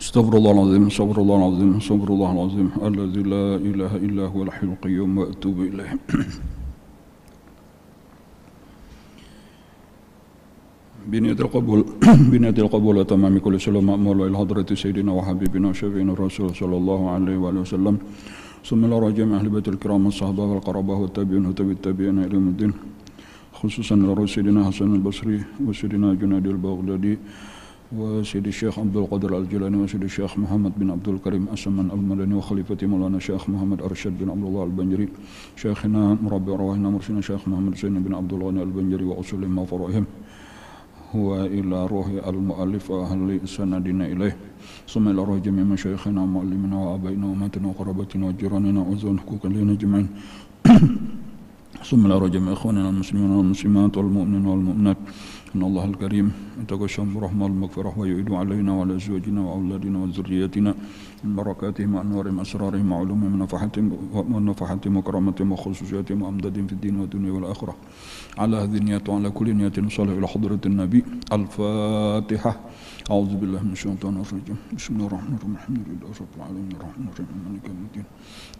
Astaghfirullahaladzim, astaghfirullahaladzim, astaghfirullahaladzim, alladzi la ilaha illa huwal hayyul qayyum wa atubu ilaih. Biniyatil qabul wa tamami kulli salam ma'mul ila hadrati sayyidina wa habibina wa syafi'ina rasul sallallahu alaihi wa sallam. Sumila rajim ahli baitul kiram as-sahabah wal qarabah wa tabi'in wa tabi'it tabi'in ila yaumiddin. Khususan Sayyidina Hasan al-Basri wa Sayyidina Junaid al-Baghdadi wa Sayyidi Syekh Abdul Qadir al-Jilani wa Sayyidi Syekh Muhammad bin Abdul Karim As-Saman al-Madani wa Khalifati Maulana Syekh Muhammad Arsyad bin Abdullah al-Banjari, Syekhina Murabbi Arwahina Mursina Syekh Muhammad Zaini bin Abdul Ghani al-Banjari wa usulim ma farahim wa ila ruhi al-mu'allif wa ahli sanadina ilaih. Summa ila ruhi jami' masyayikhina wa mu'allimina wa abaina wa matina wa qarabatina wa jiranina wa uzun hukukalina jami'in. Summa ila ruhi jami' ikhwanina al-muslimina wal-muslimat wal-mu'minin wal-mu'minat. إن الله الكريم يتغشم برحمة المغفرة ويعيد علينا وعلى أزواجنا وأولادنا وذرياتنا من بركاتهم وأنوارهم أسرارهم وعلومهم ونفحاتهم وكرامتهم وخصوصياتهم وأمدادهم في الدين والدنيا والآخرة على هذه النية وعلى كل نية نصلي إلى حضرة النبي. الفاتحة. أعوذ بالله من الشيطان الرجيم. بسم الله الرحمن الرحيم. الحمد لله رب العالمين الرحمن الرحيم مالك يوم الدين.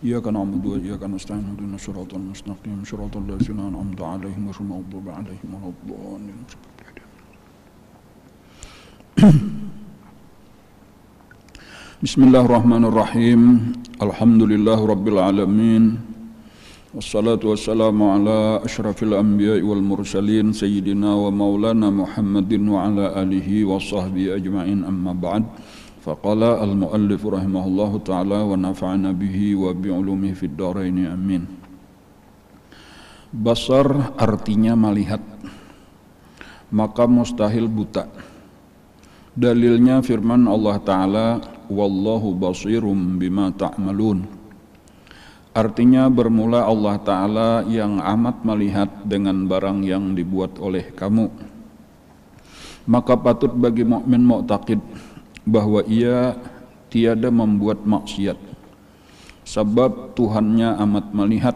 إياك نعبد وإياك نستعين اهدنا الصراط المستقيم صراط الذين أنعمت عليهم غير المغضوب عليهم ولا الضالين. Bismillahirrahmanirrahim. Alhamdulillah rabbil alamin. Wassalatu wassalamu ala asyrafil anbiya'i wal mursalin sayyidina wa maulana Muhammadin wa ala alihi wa sahbihi ajma'in, amma ba'd. Faqala al-muallif rahimahullahu ta'ala wa nafa'ana bihi wa bi'ulumihi fid dharaini amin. Basar artinya melihat, maka mustahil buta. Dalilnya firman Allah Ta'ala, wallahu basirum bima ta'malun. Artinya bermula Allah Ta'ala yang amat melihat dengan barang yang dibuat oleh kamu. Maka patut bagi mukmin mu'taqid bahwa ia tiada membuat maksiat, sebab Tuhannya amat melihat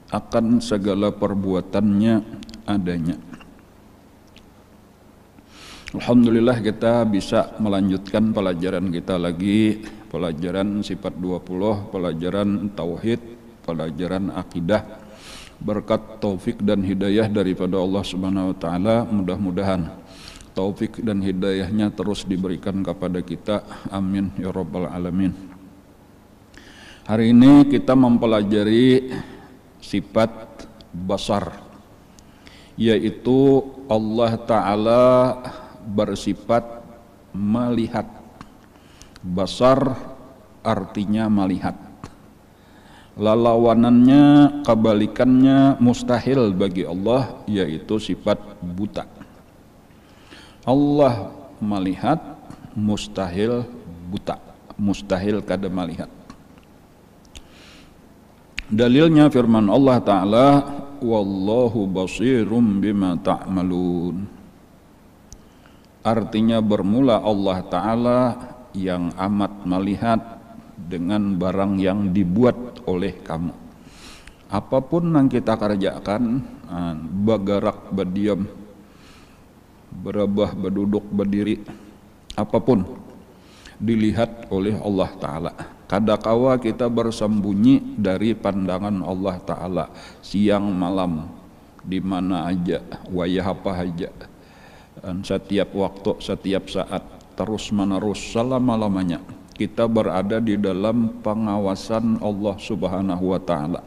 akan segala perbuatannya adanya. Alhamdulillah kita bisa melanjutkan pelajaran kita lagi, pelajaran sifat 20, pelajaran tauhid, pelajaran akidah. Berkat taufik dan hidayah daripada Allah Subhanahu wa taala, mudah-mudahan taufik dan hidayahnya terus diberikan kepada kita. Amin ya rabbal alamin. Hari ini kita mempelajari sifat basar, yaitu Allah Ta'ala bersifat melihat. Basar artinya melihat. Lawanannya, kebalikannya mustahil bagi Allah, yaitu sifat buta. Allah melihat, mustahil buta, mustahil kada melihat. Dalilnya firman Allah Ta'ala, wallahu basirum bima ta'malun. Artinya bermula Allah Ta'ala yang amat melihat dengan barang yang dibuat oleh kamu. Apapun yang kita kerjakan, bergerak, berdiam, berabah, berduduk, berdiri, apapun dilihat oleh Allah Ta'ala. Kadakawa kita bersembunyi dari pandangan Allah Ta'ala, siang malam, di mana aja, wayah apa aja, dan setiap waktu, setiap saat, terus menerus, selama-lamanya kita berada di dalam pengawasan Allah Subhanahu wa taala.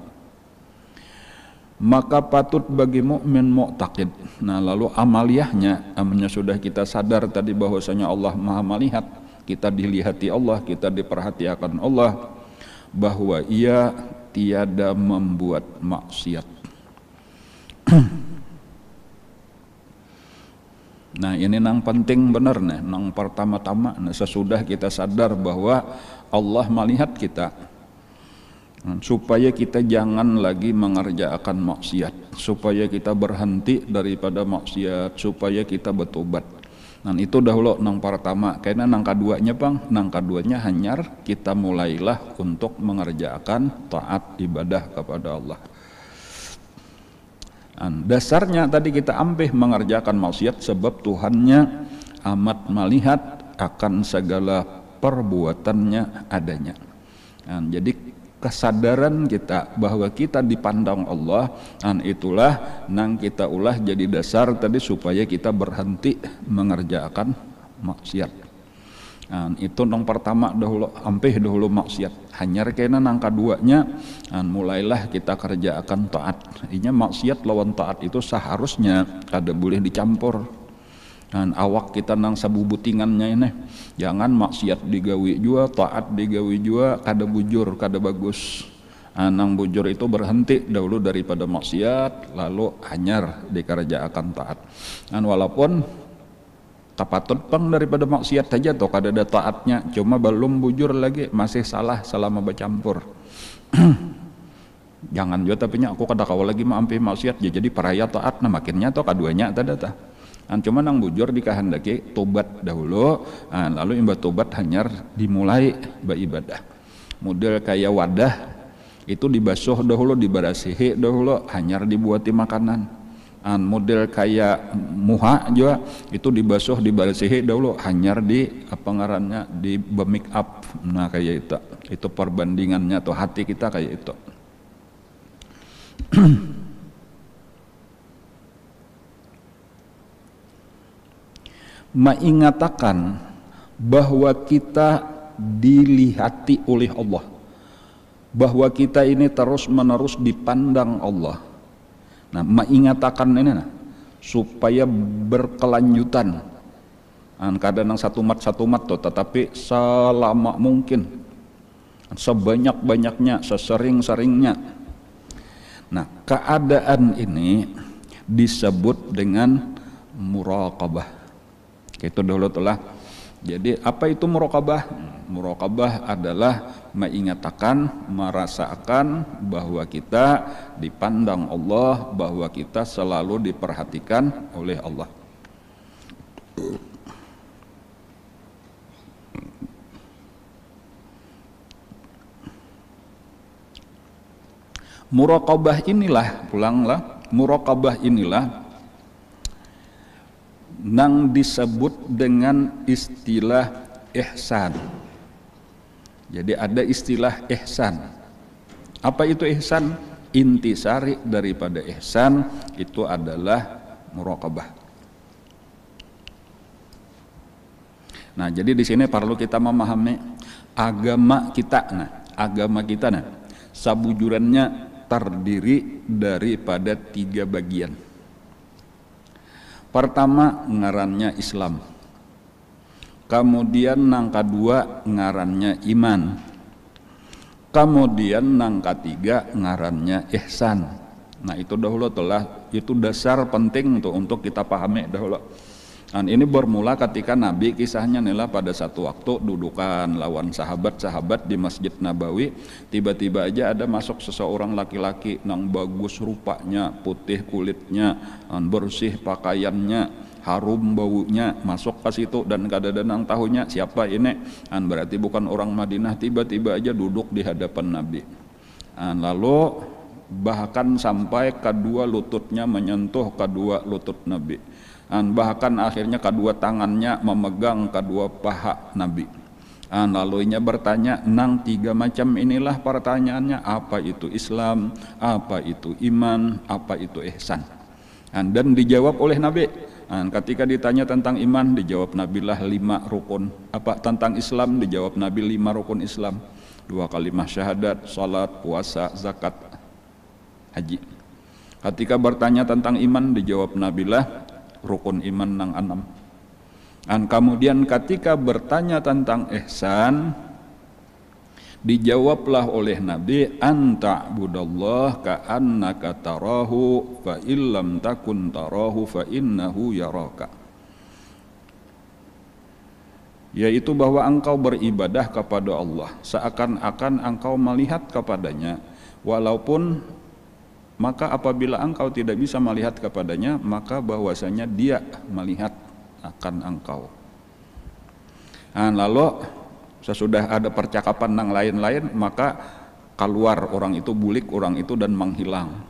Maka patut bagi mukmin mu'taqid. Nah, lalu amaliyahnya, amalnya sudah kita sadar tadi bahwasanya Allah Maha melihat, kita dilihati Allah, kita diperhatikan Allah, bahwa Ia tiada membuat maksiat. Nah, ini nang penting benar nih, nang pertama-tama sesudah kita sadar bahwa Allah melihat kita, supaya kita jangan lagi mengerjakan maksiat, supaya kita berhenti daripada maksiat, supaya kita bertobat. Nah, itu dahulu nang pertama. Karena nang keduanya bang, nang keduanya hanyar kita mulailah untuk mengerjakan taat ibadah kepada Allah. Dasarnya tadi kita ambil mengerjakan maksiat sebab Tuhannya amat melihat akan segala perbuatannya adanya. Jadi kesadaran kita bahwa kita dipandang Allah, itulah nang kita ulah jadi dasar tadi supaya kita berhenti mengerjakan maksiat. Itu nang pertama dahulu ampih dahulu maksiat. Hanyar kena nang kaduanya mulailah kita kerjakan taat. Inya maksiat lawan taat itu seharusnya kada boleh dicampur. Awak kita nang sabubutingannya ini, jangan maksiat digawi jua, taat digawi jua, kada bujur, kada bagus. Nang bujur itu berhenti dahulu daripada maksiat, lalu hanyar dikerjakan taat. Walaupun kapatut pang daripada maksiat saja toh kada ada taatnya, cuma belum bujur lagi, masih salah selama bercampur. Jangan juga tapi aku kada kawal lagi maampi maksiat jadi paraya taat, nah makinnya toh kaduanya tada ta. Cuma nang bujur dikahendaki tobat dahulu, lalu imba tobat hanyar dimulai beribadah. Model kayak wadah itu dibasuh dahulu, diberasihi dahulu, hanyar dibuati makanan. Model kayak muha juga itu dibasuh diberasihi dahulu, hanyar di apa ngarannya di make up. Nah kayak itu perbandingannya tuh hati kita kayak itu. Mengatakan bahwa kita dilihati oleh Allah, bahwa kita ini terus menerus dipandang Allah. Nah, mengatakan ini supaya berkelanjutan. Kadang satu mat tuh, tetapi selama mungkin, sebanyak-banyaknya, sesering-seringnya. Nah, keadaan ini disebut dengan muraqabah. Itu dulu telah. Jadi apa itu muraqabah? Muraqabah adalah mengatakan, merasakan bahwa kita dipandang Allah, bahwa kita selalu diperhatikan oleh Allah. Muraqabah inilah, muraqabah inilah nang disebut dengan istilah ihsan. Jadi ada istilah ihsan. Apa itu ihsan? Intisari daripada ihsan itu adalah muraqabah. Nah, jadi di sini perlu kita memahami agama kita. Agama kita sabujurannya terdiri daripada 3 bagian. Pertama ngarannya Islam, kemudian nang kedua ngarannya iman, kemudian nang ketiga ngarannya ihsan. Nah itu dahulu telah, itu dasar penting untuk kita pahami dahulu. Dan ini bermula ketika Nabi kisahnya inilah pada satu waktu dudukan lawan sahabat-sahabat di Masjid Nabawi, tiba-tiba aja ada masuk seseorang laki-laki nang bagus rupanya, putih kulitnya, bersih pakaiannya, harum baunya, masuk ke situ dan kadang-kadang tahunya siapa ini, berarti bukan orang Madinah. Tiba-tiba aja duduk di hadapan Nabi, lalu bahkan sampai kedua lututnya menyentuh kedua lutut Nabi. Bahkan akhirnya kedua tangannya memegang kedua paha Nabi. Lalunya bertanya, nang 3 macam inilah pertanyaannya, apa itu Islam, apa itu iman, apa itu ihsan. Dan dijawab oleh Nabi. Ketika ditanya tentang iman, dijawab Nabi lah 5 rukun. Apa tentang Islam, dijawab Nabi 5 rukun Islam. 2 kalimah syahadat, salat, puasa, zakat, haji. Ketika bertanya tentang iman, dijawab Nabi lah rukun iman nang 6. Kemudian ketika bertanya tentang ihsan, dijawablah oleh Nabi, anta budallah ka'annaka tarahu fa illam takun tarahu fa innahu yaraka. Yaitu bahwa engkau beribadah kepada Allah seakan-akan engkau melihat kepadanya, walaupun maka apabila engkau tidak bisa melihat kepadanya, maka bahwasanya dia melihat akan engkau. Lalu sesudah ada percakapan yang lain-lain, maka keluar orang itu, bulik orang itu dan menghilang.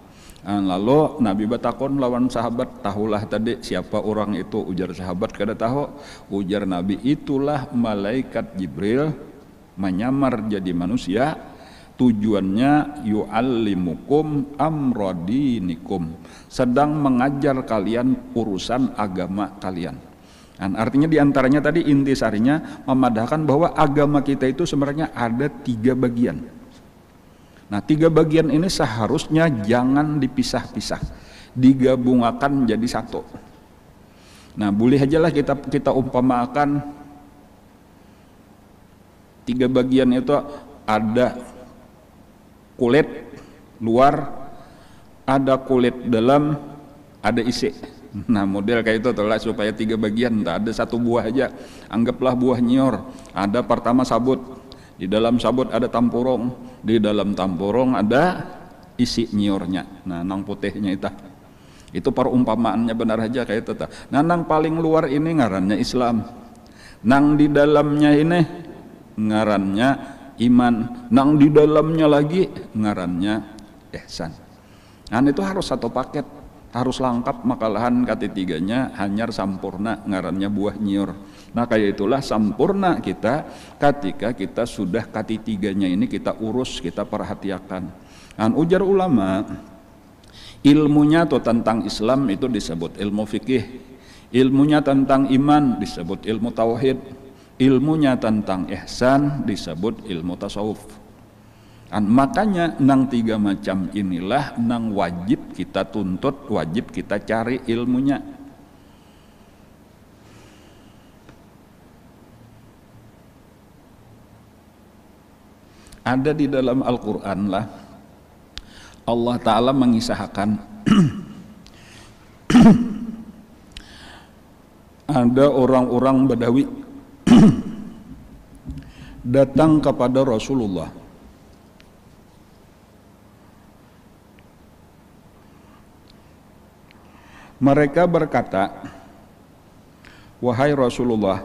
Lalu Nabi batakon lawan sahabat, tahulah tadi siapa orang itu? Ujar sahabat kada tahu. Ujar Nabi, itulah malaikat Jibril menyamar jadi manusia, tujuannya yu'allimukum amradinikum, sedang mengajar kalian urusan agama kalian. Artinya diantaranya tadi intisarinya memadahkan bahwa agama kita itu sebenarnya ada 3 bagian. Nah 3 bagian ini seharusnya jangan dipisah-pisah, digabungkan jadi satu. Nah boleh aja lah kita umpamakan 3 bagian itu ada kulit luar, ada kulit dalam, ada isi. Nah model kayak itu telah supaya 3 bagian, tak ada 1 buah aja. Anggaplah buah nyior. Ada pertama sabut, di dalam sabut ada tampurong, di dalam tampurong ada isi nyiornya. Nah nang putihnya itu perumpamaannya benar aja kayak itu. Nah nang paling luar ini ngarannya Islam, nang di dalamnya ini ngarannya iman, nang di dalamnya lagi ngarannya ihsan. Nah itu harus satu paket, harus lengkap, makalahan ketitiganya hanyar sampurna ngarannya buah nyior. Nah kayak itulah sampurna kita ketika kita sudah ketitiganya ini kita urus, kita perhatikan. Ujar ulama, ilmunya atau tentang Islam itu disebut ilmu fikih, ilmunya tentang iman disebut ilmu tauhid, ilmunya tentang ihsan disebut ilmu tasawuf. Makanya nang 3 macam inilah nang wajib kita tuntut, wajib kita cari ilmunya. Ada di dalam Al-Quran lah Allah Ta'ala mengisahkan ada orang-orang Badawi datang kepada Rasulullah. Mereka berkata, wahai Rasulullah,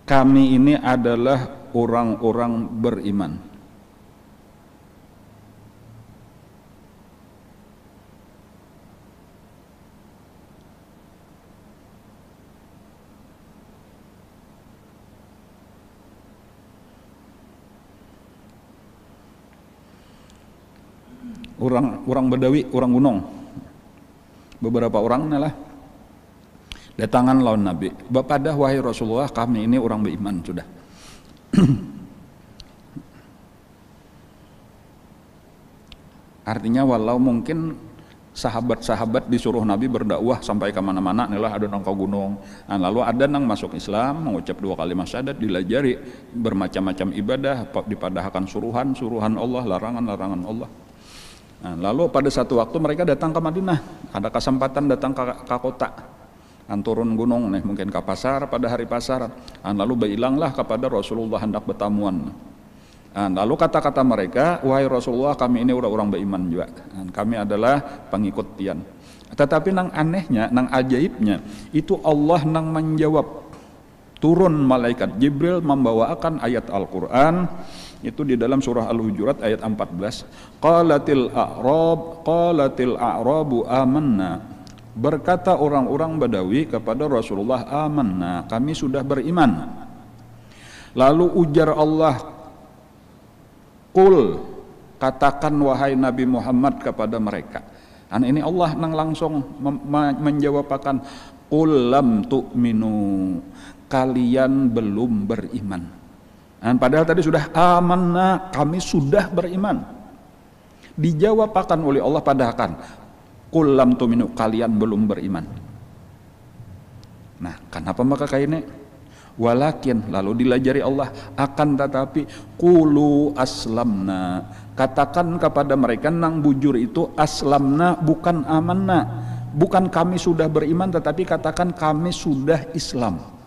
kami ini adalah orang-orang beriman. Orang Badawi, orang gunung, beberapa orang lah datangan lawan Nabi. Bapadah wahai Rasulullah, kami ini orang beriman sudah. Artinya walau mungkin sahabat-sahabat disuruh Nabi berdakwah sampai ke mana-mana, inilah ada nang ke gunung. Lalu ada nang masuk Islam, mengucap 2 kalimat syahadat, dilajari bermacam-macam ibadah, dipadahkan suruhan Allah, larangan Allah. Lalu pada satu waktu mereka datang ke Madinah, ada kesempatan datang ke kota, turun gunung nih, mungkin ke pasar pada hari pasar. Lalu berilanglah kepada Rasulullah hendak bertamuan. Lalu kata-kata mereka, wahai Rasulullah, kami ini orang-orang beriman juga, kami adalah pengikut pian. Tetapi nang anehnya, nang ajaibnya, itu Allah nang menjawab. Turun malaikat Jibril membawakan ayat Al-Quran, itu di dalam surah Al-Hujurat ayat 14. Qalatil a'rabu amanna. Berkata orang-orang Badawi kepada Rasulullah, amanna, kami sudah beriman. Lalu ujar Allah, qul, katakan wahai Nabi Muhammad kepada mereka. Ini Allah nang langsung menjawabkan, qul lam tu'minu, kalian belum beriman. Padahal tadi sudah amanna, kami sudah beriman. Dijawabkan oleh Allah padahkan, qul lam tu'minu, kalian belum beriman. Nah, kenapa maka kayak ini? Walakin, lalu dilajari Allah, akan tetapi qulu aslamna, katakan kepada mereka nang bujur itu aslamna, bukan amanna, bukan kami sudah beriman, tetapi katakan kami sudah Islam.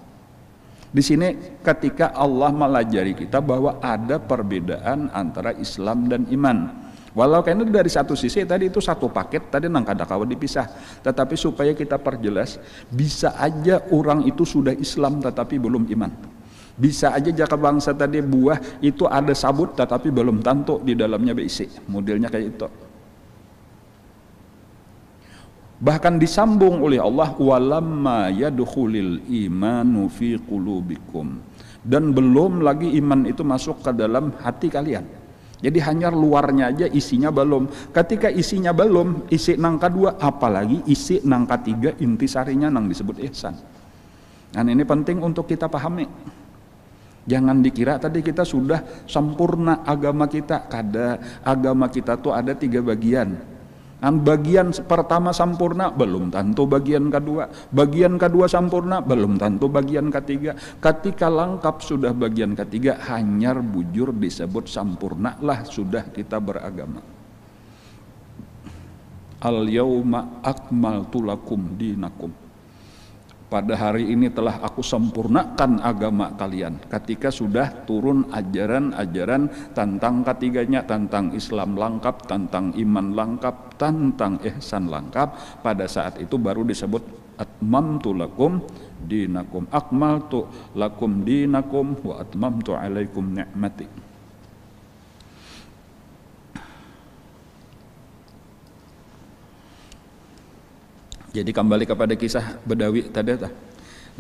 Di sini ketika Allah melajari kita bahwa ada perbedaan antara Islam dan iman. Walau karena dari satu sisi tadi itu satu paket, tadi nang kada kawan dipisah. Tetapi supaya kita perjelas, bisa aja orang itu sudah Islam tetapi belum iman. Bisa aja jaka bangsa tadi buah itu ada sabut tetapi belum tentu di dalamnya berisi. Modelnya kayak itu. Bahkan disambung oleh Allah, walamma yadkhulil imanu fi qulubikum, dan belum lagi iman itu masuk ke dalam hati kalian. Jadi hanya luarnya aja, isinya belum. Ketika isinya belum, isi nang kedua, apalagi isi nang ketiga, intisarinya nang disebut ihsan. Dan ini penting untuk kita pahami. Jangan dikira tadi kita sudah sempurna agama kita. Kada agama kita tuh ada 3 bagian. Dan bagian pertama sempurna, belum tentu bagian kedua. Bagian kedua sempurna, belum tentu bagian ketiga. Ketika lengkap sudah bagian ketiga, hanyar bujur disebut sempurna lah sudah kita beragama. Al-yauma akmaltu lakum dinakum. Pada hari ini telah aku sempurnakan agama kalian. Ketika sudah turun ajaran-ajaran tentang ketiganya, tentang Islam lengkap, tentang iman lengkap, tentang ihsan lengkap, pada saat itu baru disebut atmamtu lakum dinakum, akmaltu lakum dinakum wa atmamtu alaikum ni'mati. Jadi kembali kepada kisah Bedawi tadi.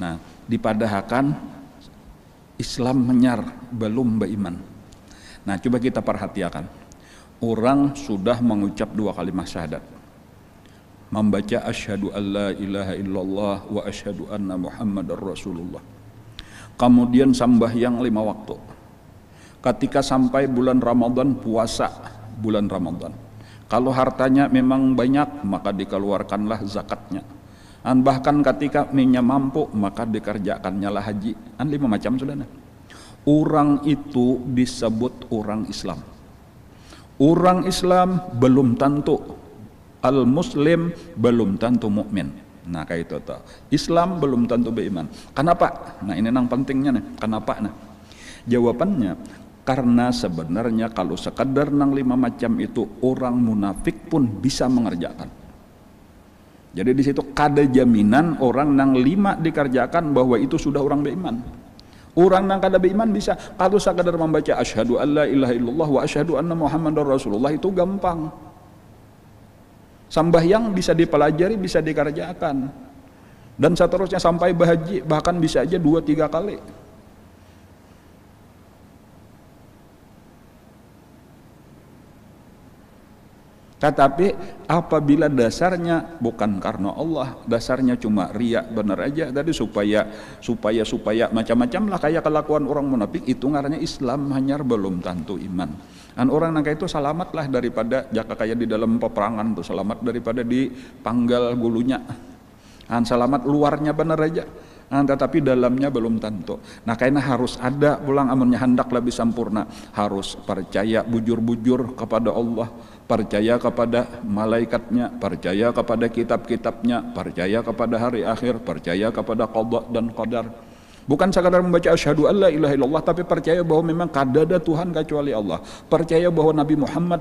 Nah, dipadahakan Islam menyar belum beriman. Nah, coba kita perhatikan. Orang sudah mengucap 2 kalimat syahadat, membaca asyhadu alla ilaha illallah wa asyhadu anna muhammadar rasulullah. Kemudian sembahyang 5 waktu. Ketika sampai bulan Ramadan, puasa bulan Ramadan. Kalau hartanya memang banyak, maka dikeluarkanlah zakatnya. Dan bahkan ketika minyak mampu, maka dikerjakannya lah haji. 5 macam sudah. Orang itu disebut orang Islam. Orang Islam belum tentu al-muslim, belum tentu mukmin. Nah kayak itu tuh. Islam belum tentu beriman. Kenapa? Nah ini yang pentingnya nih. Kenapa? Nah jawabannya, karena sebenarnya kalau sekadar nang 5 macam itu, orang munafik pun bisa mengerjakan. Jadi di situ kada jaminan orang nang 5 dikerjakan bahwa itu sudah orang beriman. Orang nang kada beriman bisa, kalau sekadar membaca asyhadu alla ilaha illallah wa asyhadu anna muhammadar rasulullah itu gampang. Sembahyang bisa dipelajari, bisa dikerjakan. Dan seterusnya sampai berhaji, bahkan bisa aja 2-3 kali. Tetapi apabila dasarnya bukan karena Allah, dasarnya cuma riya benar aja tadi supaya macam-macam lah kayak kelakuan orang munafik, itu ngarannya Islam hanyar belum tentu iman. Dan orang nangka itu selamat lah daripada jaka kayak di dalam peperangan tuh, selamat daripada dipanggal bulunya. Dan selamat luarnya benar aja. Tetapi dalamnya belum tentu. Nah karena harus ada pulang amunnya hendak lebih sempurna, harus percaya bujur-bujur kepada Allah, percaya kepada malaikatnya, percaya kepada kitab-kitabnya, percaya kepada hari akhir, percaya kepada qada dan qadar. Bukan sekadar membaca asyhadu alla ilaha illallah, tapi percaya bahwa memang kada ada Tuhan kecuali Allah, percaya bahwa Nabi Muhammad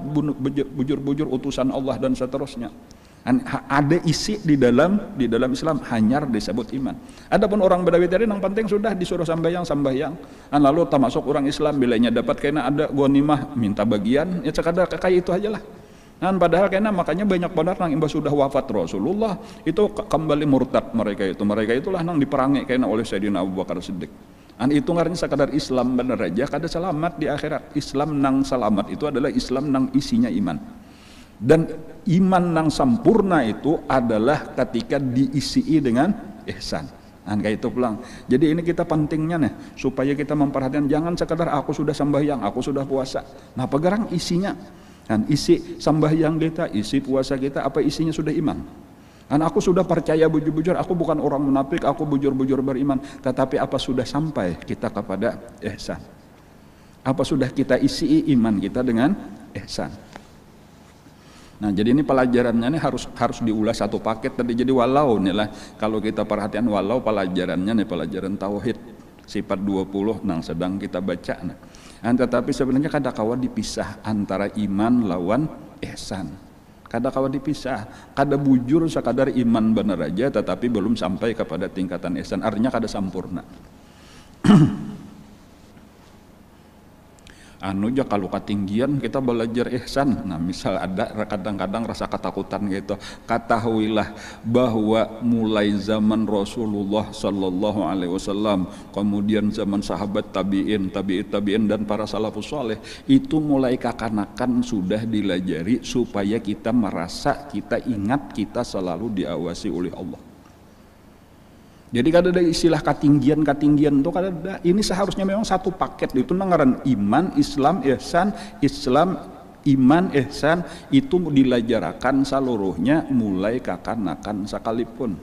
bujur-bujur utusan Allah dan seterusnya. Ada isi di dalam Islam, hanyar disebut iman. Adapun orang Badawi tadi yang penting sudah disuruh sambayang, lalu termasuk orang Islam bilanya dapat kena ada ghanimah minta bagian, ya sekadar kayak itu aja lah. Padahal kena makanya banyak benar nang imbas sudah wafat Rasulullah itu kembali murtad mereka itulah nang diperangi kena oleh Sayyidina Abu Bakar Siddiq. Itu ngaranya sekadar Islam bener aja kada selamat di akhirat. Islam nang selamat itu adalah Islam nang isinya iman. Dan iman yang sempurna itu adalah ketika diisi dengan ihsan. Kayak itu pulang. Jadi ini kita pentingnya nih, supaya kita memperhatikan jangan sekadar aku sudah sembahyang, aku sudah puasa. Nah pegarang isinya. Dan isi sembahyang kita, isi puasa kita, apa isinya sudah iman. Dan aku sudah percaya bujur-bujur, aku bukan orang munafik, aku bujur-bujur beriman. Tetapi apa sudah sampai kita kepada ihsan? Apa sudah kita isi iman kita dengan ihsan? Nah jadi ini pelajarannya ini harus diulas satu paket tadi. Jadi walau nih lah kalau kita perhatian, walau pelajarannya nih pelajaran tauhid sifat 20 nang sedang kita baca. Tetapi sebenarnya kada kawa dipisah antara iman lawan ihsan. Kada kawa dipisah. Kada bujur sekadar iman benar aja tetapi belum sampai kepada tingkatan ihsan. Artinya kada sempurna. anu aja kalau ketinggian kita belajar ihsan. Nah misal ada kadang-kadang rasa ketakutan gitu, ketahuilah bahwa mulai zaman Rasulullah Sallallahu Alaihi Wasallam, kemudian zaman sahabat tabiin, tabiin dan para salafus soleh, itu mulai kakanakan sudah dilajari supaya kita merasa, kita ingat, kita selalu diawasi oleh Allah. Jadi kada ada istilah ketinggian itu kada ada. Ini seharusnya memang satu paket, itu ngaran iman, Islam, ihsan, Islam, iman, ihsan, itu dilajarakan seluruhnya mulai kakanakan sekalipun.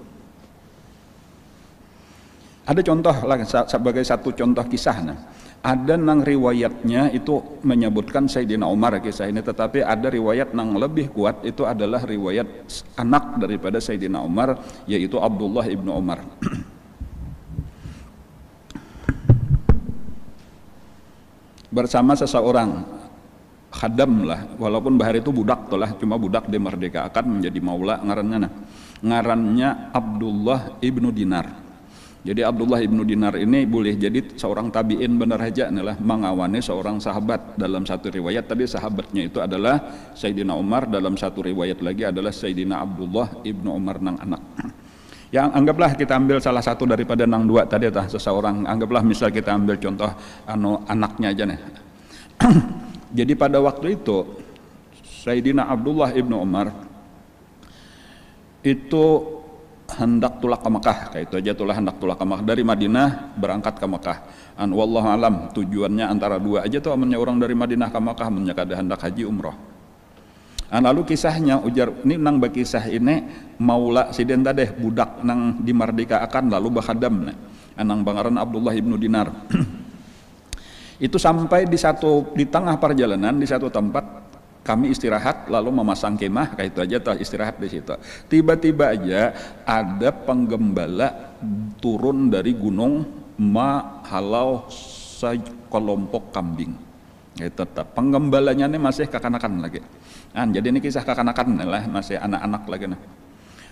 Ada contoh lah sebagai satu contoh kisah. Ada nang riwayatnya itu menyebutkan Sayyidina Umar kisah ini, tetapi ada riwayat nang lebih kuat, itu adalah riwayat anak daripada Sayyidina Umar, yaitu Abdullah ibnu Umar. Bersama seseorang khadam lah, walaupun bahar itu budak tuh lah, cuma budak dimerdekakan menjadi maula, ngarannya Abdullah ibnu Dinar. Jadi Abdullah ibnu Dinar ini boleh jadi seorang tabiin benar aja nih lah, mengawani seorang sahabat. Dalam satu riwayat tadi sahabatnya itu adalah Sayyidina Umar, dalam satu riwayat lagi adalah Sayyidina Abdullah ibnu Umar nang anak. Yang anggaplah kita ambil salah satu daripada nang dua tadi atau seseorang, anggaplah misal kita ambil contoh anaknya aja nih. Jadi pada waktu itu Sayyidina Abdullah ibnu Umar itu hendak tulak ke Mekah, kayak itu aja tulah hendak tulak ke Mekah dari Madinah berangkat ke Mekah. Wallahu alam tujuannya antara dua aja tuh, amannya orang dari Madinah ke Mekah, amannya kada hendak haji umroh. Lalu kisahnya ujar ini nang bakisah ini maula siden tadeh budak nang dimerdekakan lalu bakhadam nang bangaran Abdullah ibnu Dinar. Itu sampai di tengah perjalanan di satu tempat kami istirahat lalu memasang kemah, kayak itu aja tuh istirahat di situ. Tiba-tiba aja ada penggembala turun dari gunung halau sekelompok kambing. Itu tetap penggembalanya ini masih kakanakan lagi. Jadi ini kisah kakanakan lah, masih anak-anak lagi.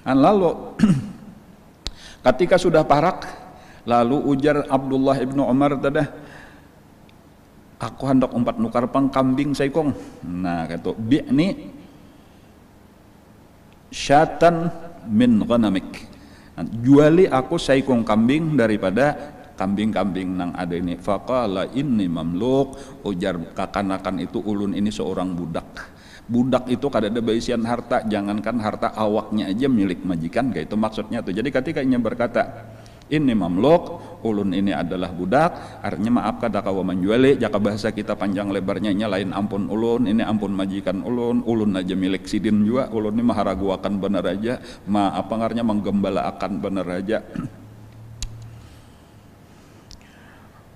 Lalu ketika sudah parak, lalu ujar Abdullah ibnu Umar tadi, aku hendak umpat nukar pengkambing saikong. Nah kata bi'ni syatan min ghanamik. Juali aku saikong kambing daripada kambing-kambing nang ada ini. Faqala inni mamluk, ujar kakanakan itu ulun ini seorang budak. Budak itu kada ada baisian harta, jangankan harta awaknya aja milik majikan, kayak itu maksudnya tuh. Jadi ketika ia berkata ini mamluk, ulun ini adalah budak, artinya maaf kada kawa menjuali, jaka bahasa kita panjang lebarnya lain ampun ulun, ini ampun majikan ulun aja milik sidin juga, ulun ini maharaguakan bener aja, apa ngarnya menggembala akan bener aja.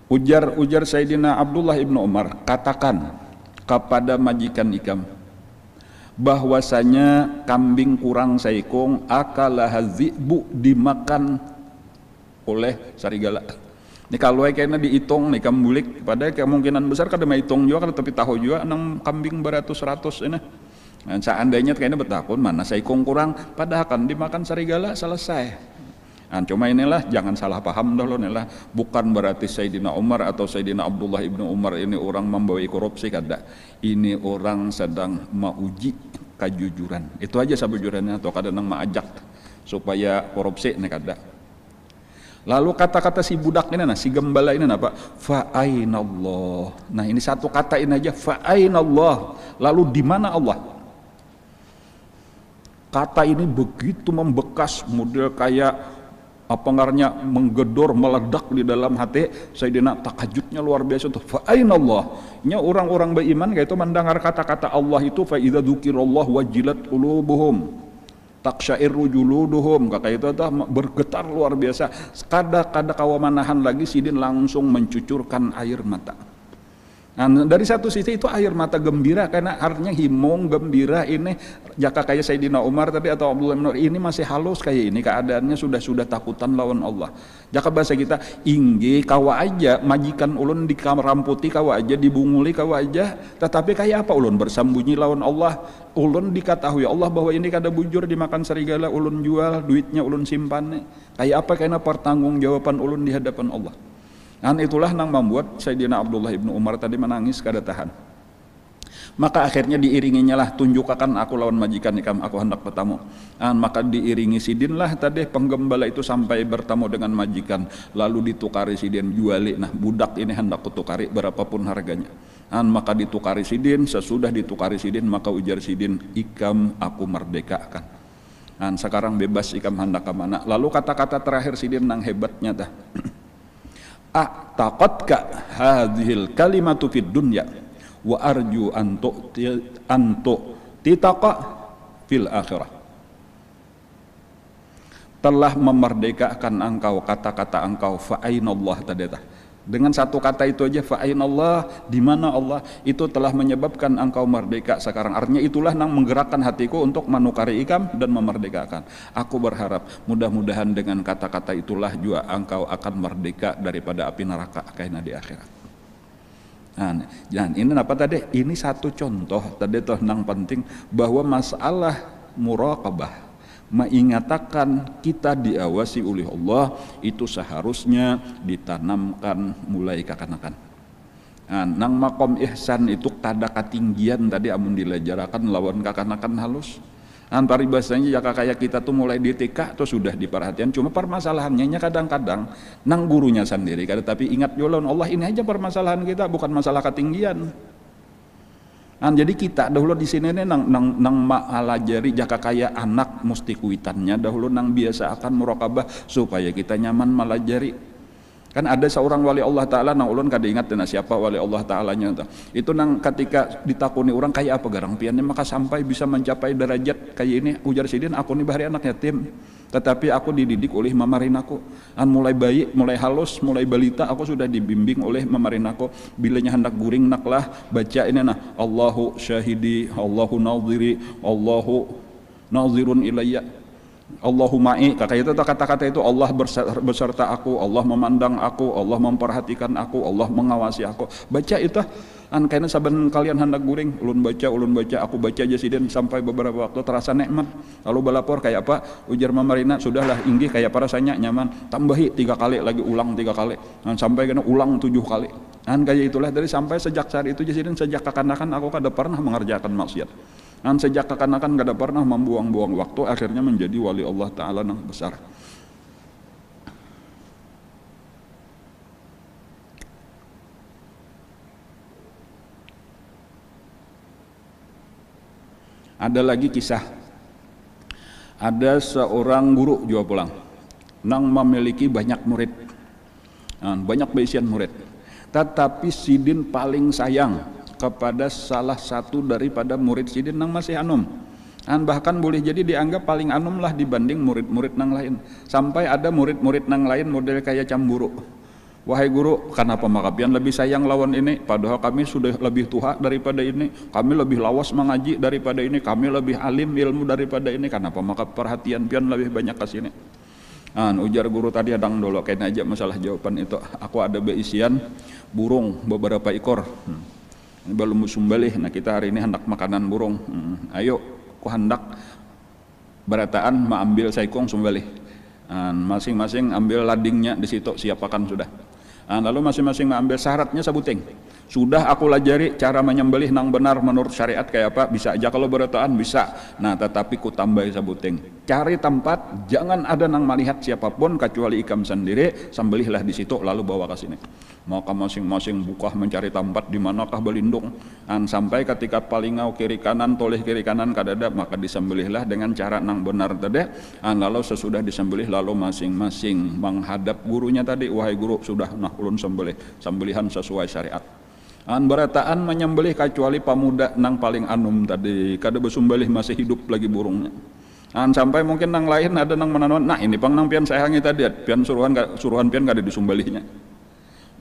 Ujar Sayyidina Abdullah ibnu Umar, katakan kepada majikan ikam bahwasanya kambing kurang saikung akalah zibu dimakan oleh sarigala. Ini kalau kayaknya dihitung nih kambulik, pada kemungkinan besar kada menghitung juga, kada tapi tahu juga nang kambing beratus-ratus ini. Nah, seandainya kayaknya betakun mana saikung kurang, padahal kan dimakan sarigala selesai. Nah, cuma inilah jangan salah paham dulu inilah, bukan berarti Sayyidina Umar atau Sayyidina Abdullah ibnu Umar ini orang membawa korupsi, kada. Ini orang sedang mauji kejujuran. Itu aja sabujurannya, atau kadang maajak supaya korupsi nih kada. Lalu kata-kata si budak ini si gembala ini apa? Fa'ainallah. Nah ini satu kata ini aja, fa'ainallah. Lalu di mana Allah? Kata ini begitu membekas, model kayak apa ngarnya menggedor, meledak di dalam hati Sayyidina, takajudnya luar biasa tuh. Fa'ainallah. Nya orang-orang beriman kayak itu mendengar kata-kata Allah itu, fa idza dzukirallah wajilat qulubuhum taksyairru juluduhum, kakak itu bergetar luar biasa. Kada kawamanahan lagi sidin langsung mencucurkan air mata. Nah, dari satu sisi itu air mata gembira, karena artinya himung gembira ini jaka kayak Sayyidina Umar tadi atau Abdullah bin Umar ini masih halus kayak ini keadaannya, sudah takutan lawan Allah. Jaka bahasa kita inggi kawa aja majikan ulun di ramputi kawa aja, dibunguli kawa aja, tetapi kayak apa ulun bersembunyi lawan Allah. Ulun diketahui Allah bahwa ini kada bujur dimakan serigala, ulun jual duitnya ulun simpan. Kayak apa karena pertanggungjawaban ulun di hadapan Allah. Itulah nang membuat Sayyidina Abdullah ibnu Umar tadi menangis kada tahan. Maka akhirnya diiringinya lah, tunjukkan aku lawan majikan ikam, aku hendak bertamu. Maka diiringi sidin lah tadi penggembala itu sampai bertemu dengan majikan, lalu ditukari sidin juali. Nah budak ini hendak kutukari berapapun harganya. Maka ditukari sidin, sesudah ditukari sidin maka ujar sidin, ikam aku merdekakan. Sekarang bebas ikam hendak ke mana. Lalu kata-kata terakhir sidin nang hebatnya dah. A'taqatka hadhil kalimatu fid dunya wa arju antu titaqa fil akhirah. Telah memerdekakan engkau, kata-kata engkau fa'ainallah tadeta. Dengan satu kata itu aja fa'ainallah, di mana Allah, itu telah menyebabkan engkau merdeka sekarang. Artinya itulah yang menggerakkan hatiku untuk menukari ikam dan memerdekakan. Aku berharap mudah-mudahan dengan kata-kata itulah juga engkau akan merdeka daripada api neraka kayaknya di akhirat. Jangan ini apa tadi? Ini satu contoh tadi toh nang penting bahwa masalah muraqabah, mengatakan kita diawasi oleh Allah itu seharusnya ditanamkan mulai kekanakan. Nang makom ihsan itu kada ketinggian tadi amun dilajarakan lawan kekanakan halus. Paribasanya jaka kayak kita tuh mulai di TK tuh sudah diperhatian, cuma permasalahannya kadang-kadang nang gurunya sendiri. Tapi ingat jolon Allah ini aja permasalahan kita, bukan masalah ketinggian. Jadi kita dahulu di sini nih nang ma'alajari jaka kayak anak musti kuitannya dahulu nang biasa akan muraqabah supaya kita nyaman malajari. Kan ada seorang wali Allah Ta'ala nang ulun kada ingat dana siapa wali Allah Ta'alanya itu nang ketika ditakuni orang kayak apa garang piannya maka sampai bisa mencapai derajat kayak ini ujar sidin aku nih bahari anak yatim tetapi aku dididik oleh mamarin aku mulai bayi, mulai halus, mulai balita aku sudah dibimbing oleh mamarin aku bilanya hendak guring naklah baca ini nah Allahu syahidi, Allahu naziri, Allahu nazirun ilayya Allahumma'i, itu kata-kata itu Allah beserta aku, Allah memandang aku, Allah memperhatikan aku, Allah mengawasi aku. Baca itu karena saben kalian hendak guring, ulun baca, aku baca aja sidin sampai beberapa waktu terasa nikmat. Lalu balapor kayak apa? Ujar Mamarina, sudahlah inggih kayak apa rasanya nyaman. Tambahi 3 kali lagi ulang 3 kali. Sampai kena ulang 7 kali. Kayak itulah dari sampai sejak saat itu sidin sejak kekanakan aku kada pernah mengerjakan maksiat. Sejak kekanakan gak ada pernah membuang-buang waktu, akhirnya menjadi wali Allah Ta'ala yang besar. Ada lagi kisah, ada seorang guru juga pulang nang memiliki banyak murid, banyak beisian murid, tetapi sidin paling sayang kepada salah satu daripada murid sidin nang masih anum. Bahkan boleh jadi dianggap paling anum lah dibanding murid-murid nang lain. Sampai ada murid-murid nang lain model kayak cemburu. Wahai guru, kenapa makapian lebih sayang lawan ini? Padahal kami sudah lebih tua daripada ini. Kami lebih lawas mengaji daripada ini. Kami lebih alim ilmu daripada ini. Kenapa maka perhatian pian lebih banyak ke sini? Ujar guru tadi adang dulu kayaknya aja masalah jawaban itu. Aku ada beisian burung beberapa ekor. Belum sumbalih. Nah kita hari ini hendak makanan burung. Ayo, ku hendak berataan mengambil saikong sumbalih. Masing-masing ambil ladingnya di situ siapakan sudah. Lalu masing-masing mengambil syaratnya sabuting. Sudah aku lajari cara menyembelih nang benar menurut syariat kayak apa, bisa aja kalau berataan bisa. Nah tetapi ku tambahi sabuting. Cari tempat, jangan ada nang melihat siapapun kecuali ikam sendiri, sembelihlah di situ lalu bawa ke sini. Maka masing-masing buka mencari tempat di manakah berlindung. Sampai ketika palingau kiri kanan, toleh kiri kanan kadada, maka disembelihlah dengan cara nang benar tadi. Lalu sesudah disembelih lalu masing-masing menghadap gurunya tadi, wahai guru sudah nah ulun sembelihan sesuai syariat. Berataan menyembelih kecuali pemuda nang paling anum tadi, kada bersembelih masih hidup lagi burungnya. Sampai mungkin nang lain ada nang menanun, nah ini pang nang pian sayangi tadi, pian suruhan pian kada disembelihnya.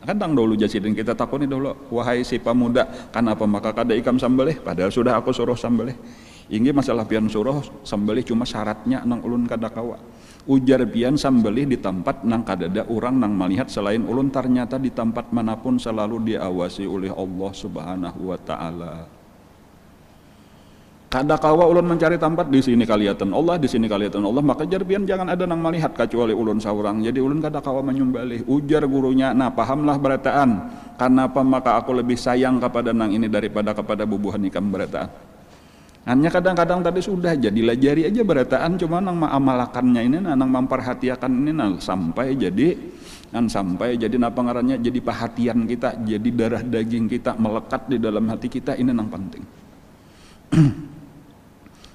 Kan tang dulu jasidin kita takuni dulu, wahai si pemuda, kenapa maka kada ikam sembelih? Padahal sudah aku suruh sembelih. Ini masalah pian suruh sembelih cuma syaratnya nang ulun kada kawa. Ujar pian sembelih di tempat nang kadada orang nang melihat selain ulun, ternyata di tempat manapun selalu diawasi oleh Allah Subhanahu wa Ta'ala. Kada kawa ulun mencari tempat di sini kaliatan Allah, di sini kaliatan Allah, maka jarbian jangan ada nang melihat kecuali ulun saurang. Jadi ulun kada kawa menyembelih. Ujar gurunya, nah pahamlah berataan. Kenapa maka aku lebih sayang kepada nang ini daripada kepada bubuhan ikam berataan. Hanya kadang-kadang tadi sudah jadilah jari aja berataan, cuma nang maamalakannya ini, nang memperhatikan ini, nang sampai jadi napa ngarannya, jadi perhatian kita, jadi darah daging kita melekat di dalam hati kita, ini nang penting.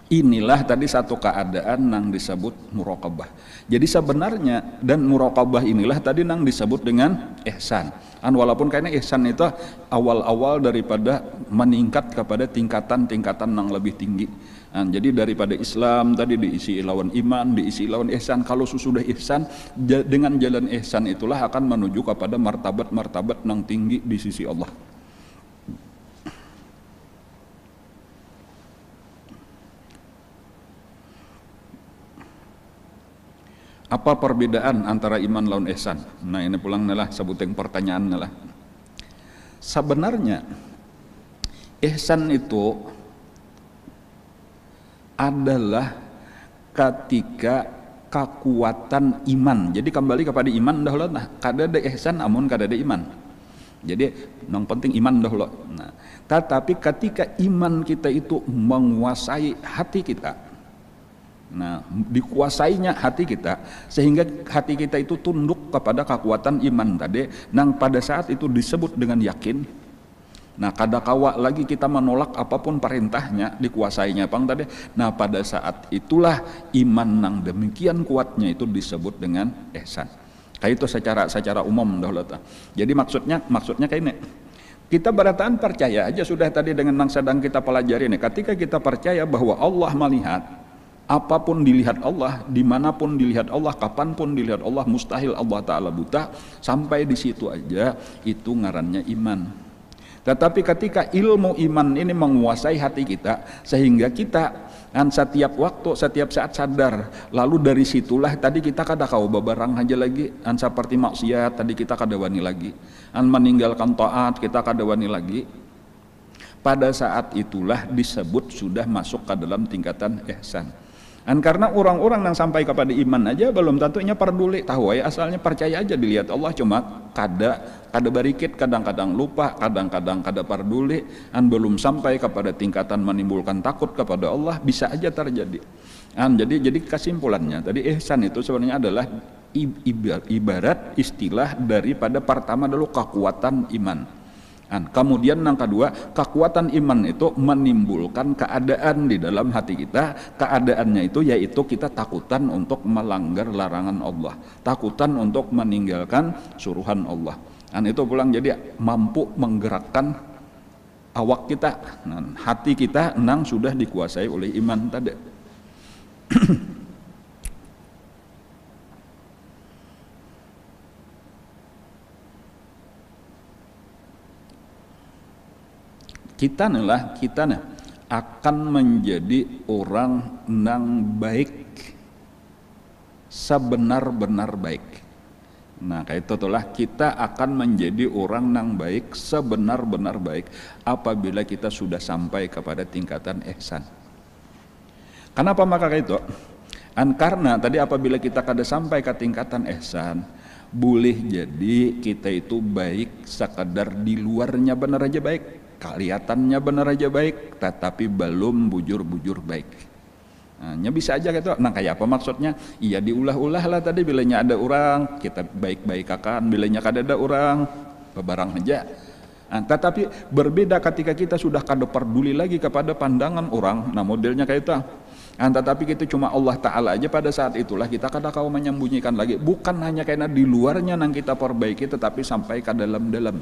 Inilah tadi satu keadaan nang disebut muraqabah. Jadi sebenarnya dan muraqabah inilah tadi nang disebut dengan ihsan. Walaupun kayaknya ihsan itu awal-awal daripada meningkat kepada tingkatan-tingkatan nang lebih tinggi. Jadi daripada Islam tadi diisi lawan iman, diisi lawan ihsan. Kalau sudah ihsan, dengan jalan ihsan itulah akan menuju kepada martabat-martabat nang tinggi di sisi Allah. Apa perbedaan antara iman lawan ihsan? Nah ini pulang nalah sebuting pertanyaan nalah. Sebenarnya ihsan itu adalah ketika kekuatan iman. Jadi kembali kepada iman dahulu. Nah, kada ada ihsan amun kada ada iman. Jadi yang penting iman dahulu. Nah, tetapi ketika iman kita itu menguasai hati kita, nah dikuasainya hati kita sehingga hati kita itu tunduk kepada kekuatan iman tadi, nang pada saat itu disebut dengan yakin. Nah kada kawa lagi kita menolak apapun perintahnya, dikuasainya pang tadi. Nah pada saat itulah iman nang demikian kuatnya itu disebut dengan ihsan. Kayak itu secara umum dahulu. Jadi maksudnya kayak ini. Kita berataan percaya aja sudah tadi dengan nang sedang kita pelajari ini. Ketika kita percaya bahwa Allah melihat, apapun dilihat Allah, dimanapun dilihat Allah, kapanpun dilihat Allah, mustahil Allah Ta'ala buta. Sampai di situ aja itu ngarannya iman. Tetapi ketika ilmu iman ini menguasai hati kita, sehingga kita setiap waktu, setiap saat sadar, lalu dari situlah tadi kita kada kau bebarang aja lagi, seperti maksiat tadi kita kada wani lagi, meninggalkan taat kita kada wani lagi. Pada saat itulah disebut sudah masuk ke dalam tingkatan ihsan. Karena orang-orang yang sampai kepada iman aja belum tentunya peduli, tahu ya asalnya percaya aja dilihat Allah, cuma kada barikit, kadang-kadang lupa, kadang-kadang kada peduli, belum sampai kepada tingkatan menimbulkan takut kepada Allah, bisa aja terjadi. Jadi kesimpulannya tadi ihsan itu sebenarnya adalah ibarat istilah daripada pertama dulu kekuatan iman. Kemudian yang kedua, kekuatan iman itu menimbulkan keadaan di dalam hati kita. Keadaannya itu yaitu kita takutan untuk melanggar larangan Allah, takutan untuk meninggalkan suruhan Allah. Itu pulang jadi mampu menggerakkan awak kita, hati kita nang sudah dikuasai oleh iman tadi. Kita akan menjadi orang nang baik, sebenar-benar baik. Nah kayak itulah kita akan menjadi orang nang baik, sebenar-benar baik apabila kita sudah sampai kepada tingkatan ihsan. Kenapa maka kayak itu? Karena tadi apabila kita kada sampai ke tingkatan ihsan, boleh jadi kita itu baik sekadar di luarnya benar aja baik, kelihatannya benar aja baik, tetapi belum bujur-bujur baik. Bisa aja gitu. Nah kayak apa maksudnya? Iya diulah-ulah lah tadi, bilanya ada orang kita baik-baik akan, bilanya kada ada orang bebarang aja. Tetapi berbeda ketika kita sudah kada peduli lagi kepada pandangan orang. Nah modelnya kayak itu. Tetapi kita cuma Allah Ta'ala aja, pada saat itulah kita kada kau menyembunyikan lagi. Bukan hanya karena di luarnya nang kita perbaiki, tetapi sampai ke dalam-dalam.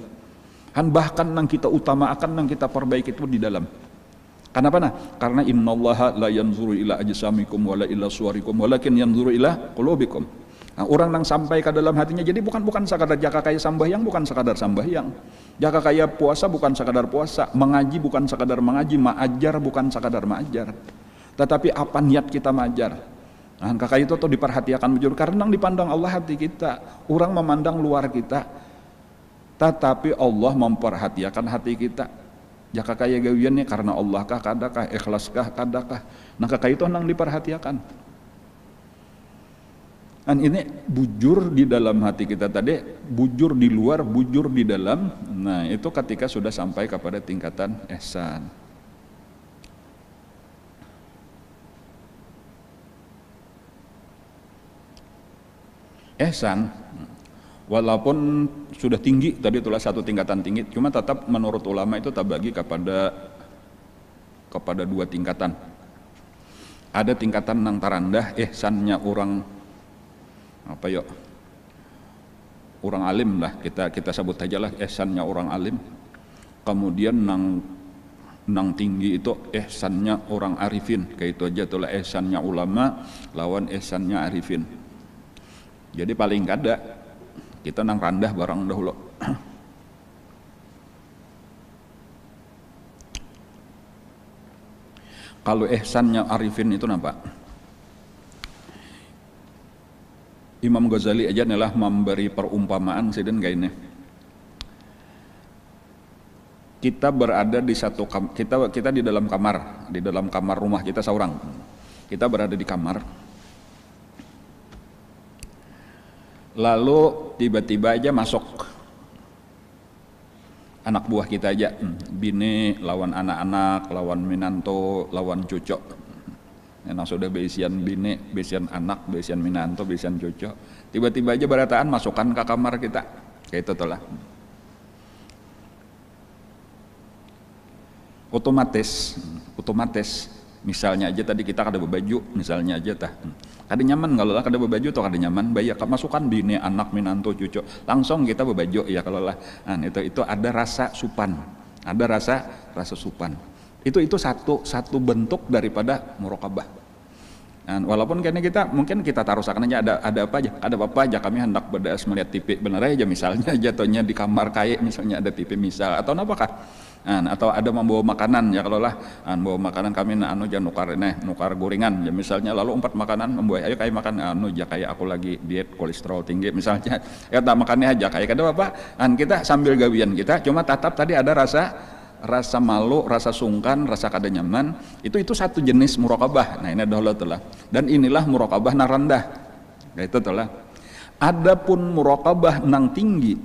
Bahkan nang kita utamakan, nang kita perbaiki itu di dalam. Kenapa nah? Karena innallaha la yanzuru ila ajsamikum wala ila suwarikum walakin yanzuru ila qulubikum. Orang nang sampai ke dalam hatinya, jadi bukan sekadar jaga kaya sambahyang, bukan sekadar sambahyang. Jaga kaya puasa bukan sekadar puasa, mengaji bukan sekadar mengaji, maajar bukan sekadar maajar. Tetapi apa niat kita maajar? Kakak itu tuh diperhatikan bujur, karena dipandang Allah hati kita. Orang memandang luar kita, tetapi Allah memperhatikan hati kita. Jaka kaya gawiannya karena Allah kah, kadakah, ikhlas kah, kadakah. Nah kakak itu nang diperhatikan. Dan ini bujur di dalam hati kita tadi, bujur di luar, bujur di dalam. Nah itu ketika sudah sampai kepada tingkatan ihsan. Ihsan walaupun sudah tinggi, tadi itulah satu tingkatan tinggi, cuma tetap menurut ulama itu terbagi kepada dua tingkatan. Ada tingkatan nang tarandah, ihsannya orang apa yuk, orang alim lah, kita sebut aja lah ihsannya orang alim. Kemudian nang tinggi itu ihsannya orang arifin, kayak itu aja itulah ihsannya ulama lawan ihsannya arifin. Jadi paling kada kita nang randah barang dahulu. Kalau ihsannya arifin itu nampak. Imam Ghazali aja adalah memberi perumpamaan sidin kayak ini. Kita berada di satu kita di dalam kamar rumah kita seorang. Kita berada di kamar. Lalu tiba-tiba aja masuk anak buah kita aja, bini lawan anak-anak, lawan minanto, lawan cucok. Enak sudah besian bini, besian anak, besian minanto, besian cucok. Tiba-tiba aja barataan masukkan ke kamar kita, kayak itu lah. Otomatis. Misalnya aja tadi kita kada berbaju, misalnya aja tah. Kada nyaman kalau lah kada berbaju atau kada nyaman, bayi masukkan bini, anak, minanto, cucu, langsung kita berbaju ya kalau lah. Nah, itu ada rasa supan, ada rasa supan. Itu satu bentuk daripada muraqabah. Nah, walaupun kayaknya kita mungkin kita taruh seakan aja ada apa aja kami hendak berdas melihat TV bener aja misalnya jatuhnya di kamar kayak misalnya ada TV misal atau apakah. Atau ada membawa makanan ya kalau lah bawa makanan kami jangan nukar gorengan ya misalnya lalu 4 makanan membawa ayo kayak makan kayak aku lagi diet kolesterol tinggi misalnya ya tak makannya aja kayak kada apa kita sambil gawian kita cuma tetap tadi ada rasa malu, rasa sungkan, rasa kada nyaman itu satu jenis muraqabah. Nah ini adalah telah dan inilah muraqabah nang rendah ya itu telah. Adapun muraqabah nang tinggi,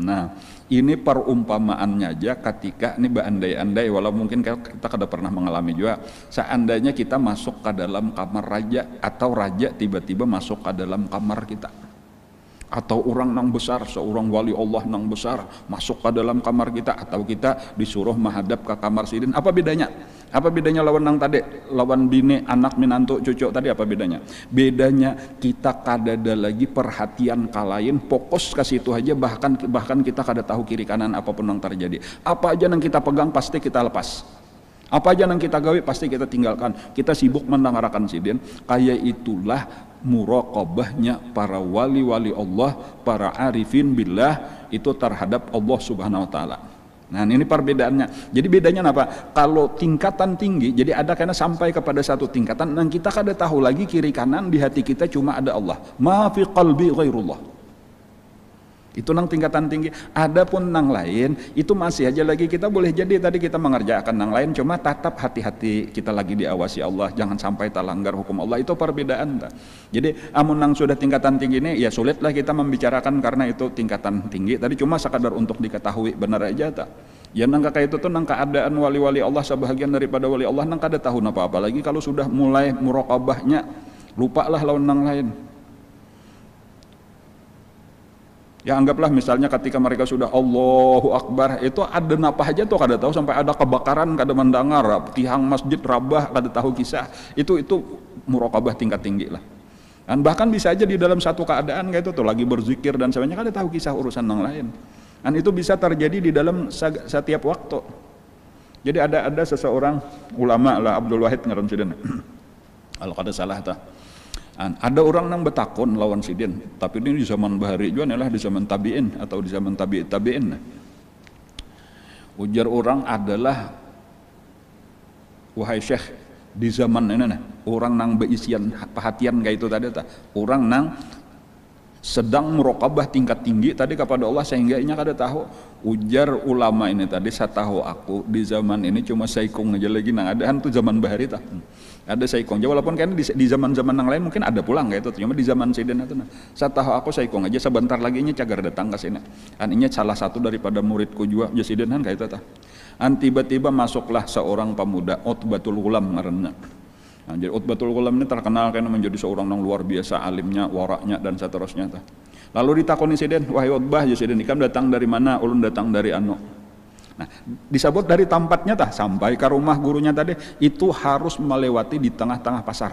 nah ini perumpamaannya aja ketika ini berandai-andai walau mungkin kita kada pernah mengalami juga seandainya kita masuk ke dalam kamar raja atau raja tiba-tiba masuk ke dalam kamar kita atau orang nang besar seorang wali Allah nang besar masuk ke dalam kamar kita atau kita disuruh menghadap ke kamar sidin apa bedanya lawan nang tadi lawan bini anak minantu cucu tadi apa bedanya kita kada ada lagi perhatian kalain fokus ke situ aja bahkan kita kada tahu kiri kanan apapun yang terjadi apa aja yang kita pegang pasti kita lepas apa aja yang kita gawe pasti kita tinggalkan kita sibuk mendengarkan sidin kayak itulah muraqabahnya para wali-wali Allah para arifin billah itu terhadap Allah subhanahu wa ta'ala. Nah ini perbedaannya. Jadi bedanya apa? Kalau tingkatan tinggi jadi ada karena sampai kepada satu tingkatan dan kita kada tahu lagi kiri kanan di hati kita cuma ada Allah ma fi qalbi ghairullah. Itu nang tingkatan tinggi. Adapun nang lain itu masih aja lagi kita boleh jadi tadi kita mengerjakan nang lain cuma tetap hati-hati kita lagi diawasi Allah jangan sampai terlanggar hukum Allah itu perbedaan tak? Jadi amun nang sudah tingkatan tinggi ini ya sulitlah kita membicarakan karena itu tingkatan tinggi tadi cuma sekadar untuk diketahui benar aja tak? Ya nang kayak itu tuh nang keadaan wali-wali Allah sebahagian daripada wali Allah nang kada tahu apa-apa lagi kalau sudah mulai muraqabahnya lupalah lawan nang lain. Ya anggaplah misalnya ketika mereka sudah Allahu Akbar itu ada napa aja tuh kada tahu sampai ada kebakaran kada mendengar tiang masjid rabah kada tahu kisah itu muraqabah tingkat tinggi lah. Dan bahkan bisa aja di dalam satu keadaan kayak itu tuh lagi berzikir dan sebagainya kada tahu kisah urusan yang lain. Dan itu bisa terjadi di dalam setiap waktu. Jadi ada seseorang ulama lah Abdul Wahid ngaran sidin. Kalau kada salah tah. Ada orang yang betakon lawan sidin, tapi ini di zaman bahari juga adalah di zaman tabi'in atau di zaman tabi'in. Ujar orang adalah wahai syekh di zaman ini orang nang beisian perhatian kayak itu tadi orang nang sedang muraqabah tingkat tinggi tadi kepada Allah sehingga inya kada tahu. Ujar ulama ini tadi, saya tahu aku di zaman ini cuma saikung aja lagi nang ada tuh zaman bahari tah. Ada saikung aja walaupun kan di zaman-zaman yang lain mungkin ada pulang kayak itu, cuma di zaman Sayyidina itu nah. Saya tahu aku saikung aja sebentar lagi inya cagar datang ke sini. Inya salah satu daripada muridku juga Sayyidina kayak itu tah. Tiba-tiba masuklah seorang pemuda Utbatul Ghulam ngaranna. Nah, jadi Utbatul Ghulam ini terkenal karena menjadi seorang yang luar biasa alimnya, waraknya dan seterusnya. Lalu ditakoni Sidin, wahai Utbah, ya Sidin, ikam datang dari mana? Ulun datang dari anu. Nah, disebut dari tempatnya sampai ke rumah gurunya tadi itu harus melewati di tengah-tengah pasar.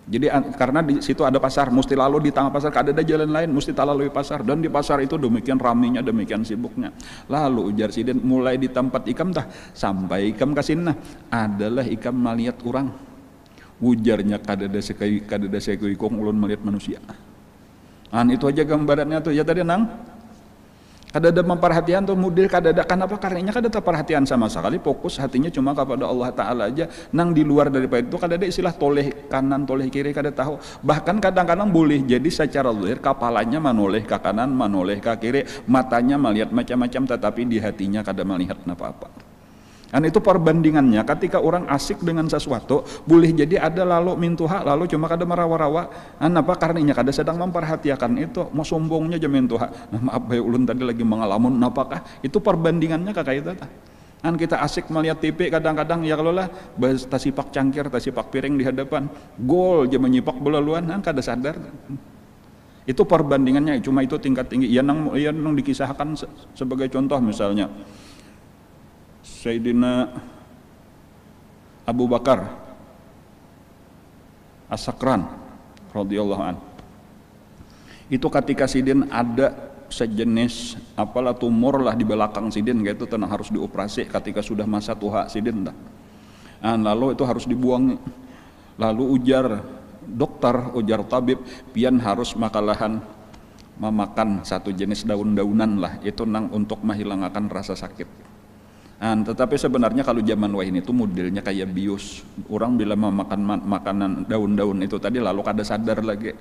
Jadi karena di situ ada pasar, mesti lalu di tengah pasar, kada ada jalan lain, mesti lalui pasar. Dan di pasar itu demikian raminya, demikian sibuknya. Lalu ujar Sidin, mulai di tempat ikam sampai ikam ke sini adalah ikam melihat orang. Ujarnya kadada sekoi ulun melihat manusia. Itu aja gambarannya tuh ya tadi nang. Kadada memperhatian tuh mudil kadada, kenapa? Karenanya kadada perhatian sama sekali, fokus hatinya cuma kepada Allah Ta'ala aja. Nang di luar daripada itu kadada istilah toleh kanan toleh kiri kada tahu. Bahkan kadang-kadang boleh jadi secara zahir kepalanya manoleh ke kanan manoleh ke kiri, matanya melihat macam-macam tetapi di hatinya kada melihat apa-apa. Dan itu perbandingannya ketika orang asik dengan sesuatu boleh jadi ada lalu mintuha lalu cuma kada marawa-rawa apa karenanya kada sedang memperhatikan itu mau sombongnya aja mintuha. Nah maaf ya ulun tadi lagi mengalamun apakah itu perbandingannya kayak itu kan kita asik melihat TV kadang-kadang ya kalau lah tasipak cangkir tasipak piring di hadapan gol aja menyipak bola luan kan kada sadar. Itu perbandingannya cuma itu tingkat tinggi ya nang dikisahkan sebagai contoh misalnya Sayyidina Abu Bakar As-Sakran radhiyallahu an. Itu ketika Sidin ada sejenis apalah tumor lah di belakang Sidin kayak itu tenang harus dioperasi ketika sudah masa tua Sidin dah. Lalu itu harus dibuang. Lalu ujar dokter, ujar tabib, pian harus makallahan memakan satu jenis daun-daunan lah itu nang untuk menghilangkan rasa sakit. Tetapi sebenarnya kalau zaman wah ini tuh modelnya kayak bius. Orang bila memakan makanan daun-daun itu tadi lalu kada sadar lagi.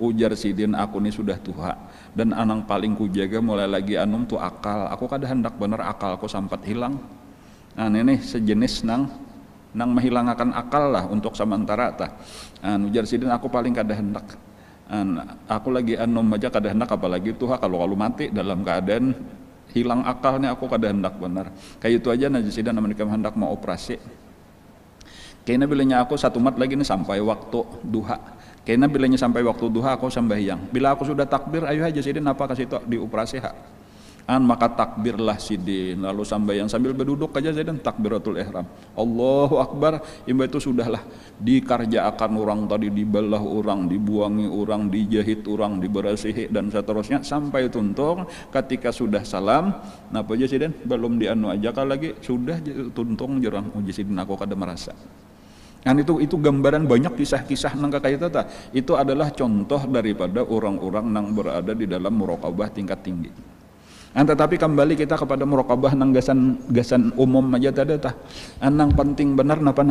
Ujar Sidin, aku ini sudah tua dan anang paling kujaga mulai lagi anum tuh akal. Aku kada hendak bener akalku sampai hilang. Ini sejenis nang menghilangkan akal lah untuk sementara tah. Ujar Sidin, aku paling kada hendak. Aku lagi anum aja kada hendak apalagi tuh kalau mati dalam keadaan hilang akalnya aku kada hendak benar. Kayak itu aja Sidin mereka hendak mau operasi. Kayaknya bilanya aku satu mat lagi nih sampai waktu duha. Kayaknya bilanya sampai waktu duha aku sembahyang. Bila aku sudah takbir ayo aja Sidin apa kasih itu dioperasi maka takbirlah Sidin lalu sembahyang sambil berduduk aja Sidin takbiratul ihram. Allahu Akbar. Imba itu sudahlah dikerjakan orang tadi dibelah orang, dibuangi orang, dijahit orang, diberasihi dan seterusnya sampai tuntung. Ketika sudah salam, napa aja Sidin belum dianu aja lagi sudah tuntung jerang uji Sidin aku kada merasa. Itu gambaran banyak kisah-kisah nang kayak itu adalah contoh daripada orang-orang nang berada di dalam muraqabah tingkat tinggi. Tetapi kembali kita kepada muraqabah nang gasan umum aja tadi nang penting benar napa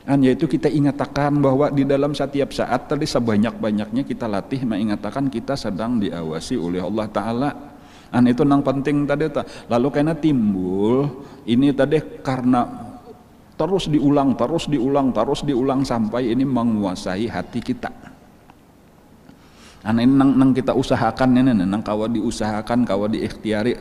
yaitu kita ingatakan bahwa di dalam setiap saat tadi sebanyak-banyaknya kita latih mengingatakan kita sedang diawasi oleh Allah Ta'ala. Itu nang penting tadi lalu karena timbul ini tadi karena terus diulang sampai ini menguasai hati kita. Ini nang kita usahakan ini nang kawa diusahakan kawa diikhtiari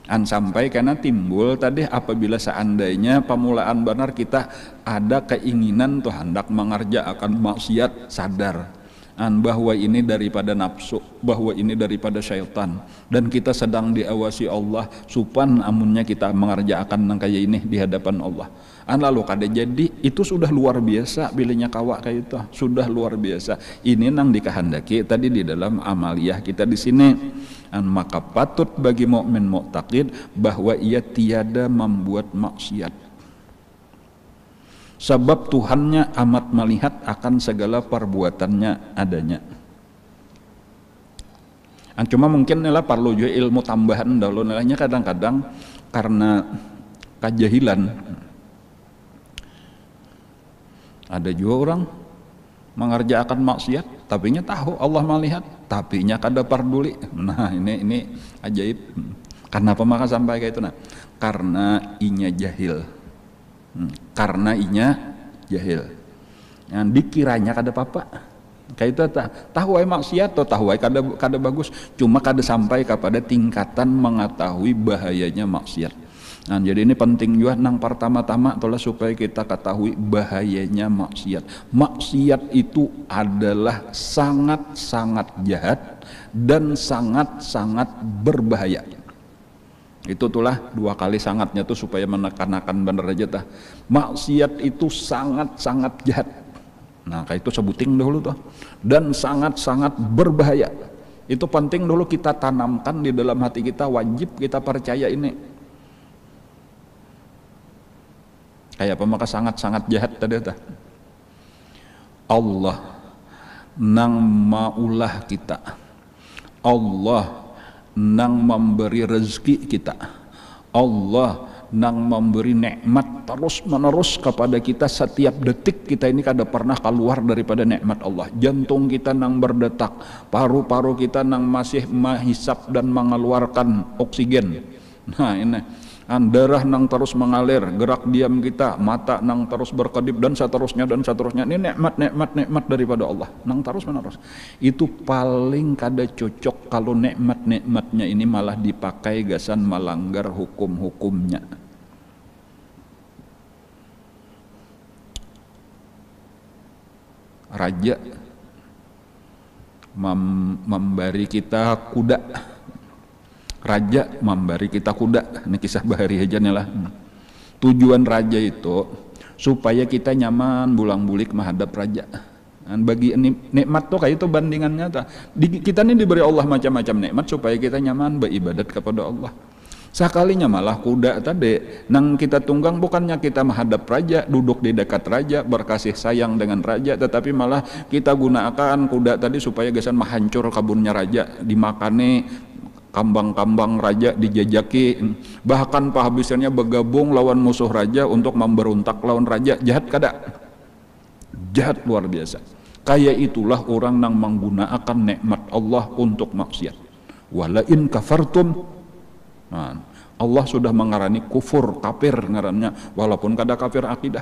sampai karena timbul tadi apabila seandainya pemulaan benar kita ada keinginan tuh hendak mengerjakan maksiat sadar bahwa ini daripada nafsu, bahwa ini daripada syaitan dan kita sedang diawasi Allah supan amunnya kita mengerjakan nang kayak ini di hadapan Allah. Lalu kada jadi itu sudah luar biasa bilanya kawa kayak itu sudah luar biasa. Ini nang dikehendaki tadi di dalam amaliyah kita di sini. Maka patut bagi mukmin mu'taqid bahwa ia tiada membuat maksiat. Sebab Tuhannya amat melihat akan segala perbuatannya adanya. Cuma mungkin nila perlu juga ilmu tambahan dahulu nilainya kadang-kadang karena kejahilan. Ada juga orang mengerjakan maksiat tapinya tahu Allah melihat, tapinya kada peduli. Nah, ini ajaib. Kenapa maka sampai kayak itu? Nah, karena inya jahil. Karena inya jahil. Yang dikiranya kada apa-apa. Kayak itu tahu ay maksiat atau tahu ay kada bagus, cuma kada sampai kepada tingkatan mengetahui bahayanya maksiat. Nah, jadi ini penting juga nang pertama-tama itulah supaya kita ketahui bahayanya maksiat. Maksiat itu adalah sangat-sangat jahat dan sangat-sangat berbahaya. Itu itulah dua kali sangatnya tuh supaya menekan-nekan bener aja tah. Maksiat itu sangat-sangat jahat. Nah, kayak itu sebuting dulu tuh. Dan sangat-sangat berbahaya. Itu penting dulu kita tanamkan di dalam hati kita, wajib kita percaya ini. Kayak apa maka sangat-sangat jahat tadi tuh. Allah nang maulah kita. Allah nang memberi rezeki kita. Allah nang memberi nikmat terus menerus kepada kita. Setiap detik kita ini kada pernah keluar daripada nikmat Allah. Jantung kita nang berdetak, paru-paru kita nang masih menghisap dan mengeluarkan oksigen. Nah, ini darah nang terus mengalir, gerak diam kita, mata nang terus berkedip dan seterusnya. Ini nikmat daripada Allah nang terus menerus. Itu paling kada cocok kalau nikmatnya ini malah dipakai gasan melanggar hukum-hukumnya. Raja memberi kita kuda. Raja memberi kita kuda. Ini kisah bahari aja nih lah. Tujuan raja itu supaya kita nyaman bulang-bulik menghadap raja. Dan bagi nikmat tuh kayak itu bandingannya tuh. Kita ini diberi Allah macam-macam nikmat supaya kita nyaman beribadat kepada Allah. Sekalinya malah kuda tadi nang kita tunggang bukannya kita menghadap raja, duduk di dekat raja, berkasih sayang dengan raja, tetapi malah kita gunakan kuda tadi supaya gesan menghancur kebunnya raja, dimakani kambang-kambang raja, dijajaki, bahkan penghabisannya bergabung lawan musuh raja untuk memberontak lawan raja. Jahat kada? Jahat luar biasa. Kayak itulah orang yang menggunakan nikmat Allah untuk maksiat. Wala in kafartum. Nah, Allah sudah mengarani kufur, kafir ngarannya, walaupun kada kafir akidah.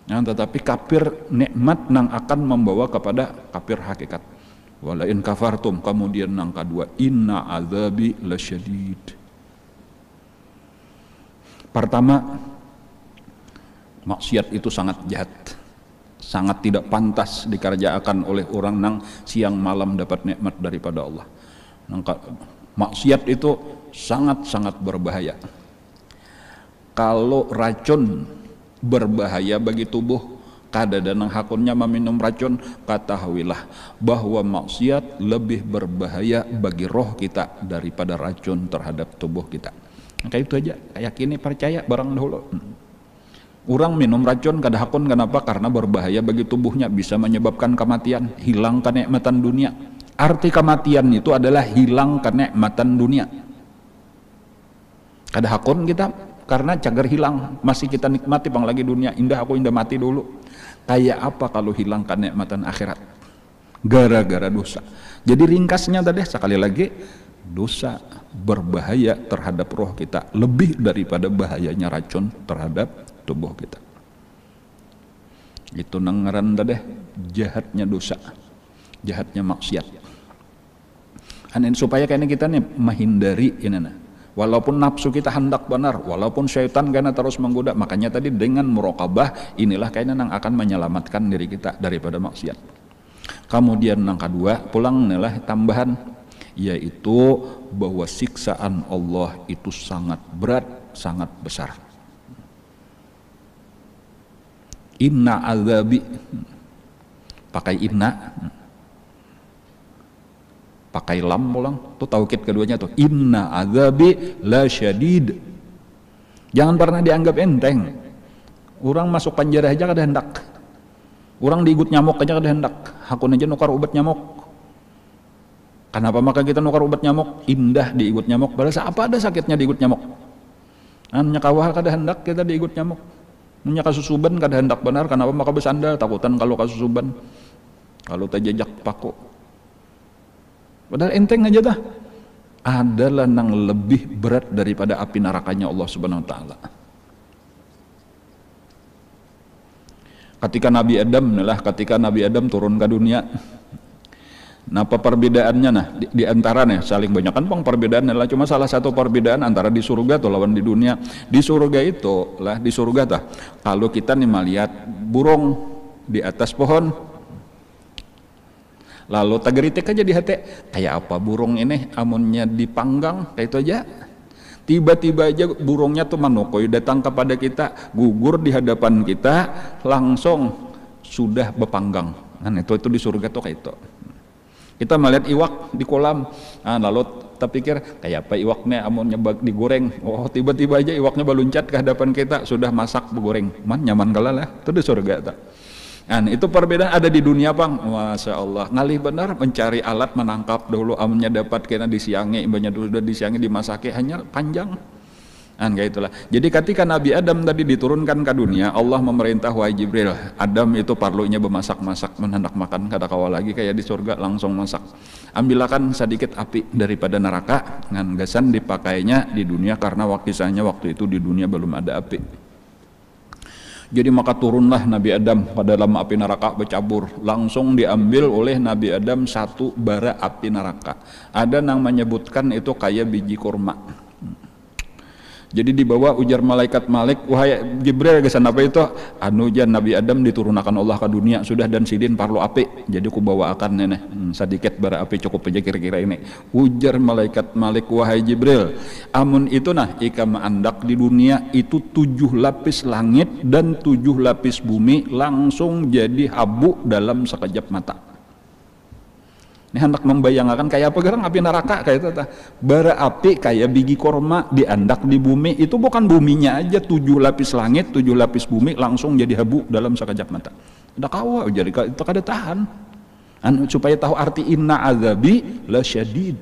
Nah, tetapi kafir nikmat nang akan membawa kepada kafir hakikat. Wala in kafartum, kemudian nang kedua, inna azabi lasyadid. Pertama, maksiat itu sangat jahat, sangat tidak pantas dikerjakan oleh orang nang siang malam dapat nikmat daripada Allah. Maksiat itu sangat-sangat berbahaya. Kalau racun berbahaya bagi tubuh, kada danang hakunnya meminum racun, ketahuilah bahwa maksiat lebih berbahaya bagi roh kita daripada racun terhadap tubuh kita. Kayak itu aja, yakini percaya barang dahulu. Orang minum racun kada hakun, kenapa? Karena berbahaya bagi tubuhnya, bisa menyebabkan kematian, hilang kenikmatan dunia. Arti kematian itu adalah hilang kenikmatan dunia. Kada hakun kita karena cagar hilang, masih kita nikmati bang lagi dunia indah, aku indah mati dulu. Kayak apa kalau hilang kenikmatan akhirat? Gara-gara dosa. Jadi ringkasnya tadi sekali lagi, dosa berbahaya terhadap roh kita lebih daripada bahayanya racun terhadap tubuh kita. Itu nangaran tadi jahatnya dosa, jahatnya maksiat. Ini supaya kayaknya kita nih menghindari ini nah. Walaupun nafsu kita hendak benar, walaupun syaitan karena terus menggoda, makanya tadi dengan muraqabah inilah kayaknya yang akan menyelamatkan diri kita daripada maksiat. Kemudian yang kedua, pulang inilah tambahan, yaitu bahwa siksaan Allah itu sangat berat, sangat besar. Inna azabi, pakai inna, pakai lam pulang tuh taukid keduanya tuh, inna azabi la syadid. Jangan pernah dianggap enteng. Orang masuk penjara aja kada hendak, orang diigut nyamuk aja kada hendak, hakun aja nukar obat nyamuk. Kenapa maka kita nukar obat nyamuk? Indah diigut nyamuk, padahal apa ada sakitnya diigut nyamuk. Namanya kawah kada hendak kita diigut nyamuk. Namanya kasusuban kada hendak benar, kenapa maka bersandal takutan kalau kasusuban. kalau tajajak paku. Padahal enteng aja dah. Adalah nang lebih berat daripada api nerakanya Allah Subhanahu wa taala. Ketika Nabi Adam turun ke dunia, apa perbedaannya? Nah, di antara nih saling banyak kan perbedaan adalah cuma salah satu perbedaan antara di surga tuh lawan di dunia. Di surga itu lah, di surga tah kalau kita nih melihat burung di atas pohon, lalu tegeritik aja di hati, kayak apa burung ini amunnya dipanggang kayak itu aja. Tiba-tiba aja burungnya tuh manukoi datang kepada kita, gugur di hadapan kita, langsung sudah berpanggang. Kan itu di surga tuh kayak itu. Kita melihat iwak di kolam, lalu kita pikir kayak apa iwaknya amunnya digoreng. Oh, tiba-tiba aja iwaknya meluncat ke hadapan kita, sudah masak bergoreng. Nyaman kalah lah, itu di surga tak. Itu perbedaan ada di dunia bang. Masya Allah, ngalih benar mencari alat menangkap dahulu amunnya dapat kena disiangi, banyak sudah disiangi dimasaki hanya panjang. Kayak itulah. Jadi ketika Nabi Adam tadi diturunkan ke dunia, Allah memerintah wahai Jibril, Adam itu perlunya bermasak-masak, menhendak makan kada kawal lagi kayak di surga langsung masak. Ambilkan sedikit api daripada neraka, gasan dipakainya di dunia karena kisahnya waktu itu di dunia belum ada api. Jadi maka turunlah Nabi Adam pada dalam api neraka bercabur, langsung diambil oleh Nabi Adam satu bara api neraka. Ada yang menyebutkan itu kayak biji kurma. Jadi dibawa ujar malaikat Malik, wahai Jibril gesan apa itu? Jan Nabi Adam diturunkan Allah ke dunia sudah dan sidin parlo api. Jadi ku bawa akan nenek sedikit bara api cukup aja kira-kira ini. Ujar malaikat Malik, wahai Jibril, amun itu nah ika maandak di dunia itu 7 lapis langit dan 7 lapis bumi langsung jadi abu dalam sekejap mata. Ini hendak membayangkan kayak apa gerang api neraka kayak itu bara api kayak biji korma diandak di bumi, itu bukan buminya aja, 7 lapis langit 7 lapis bumi langsung jadi abu dalam sekejap mata. Udah kawa jadi itu kada tahan. Supaya tahu arti inna azabi la syadid.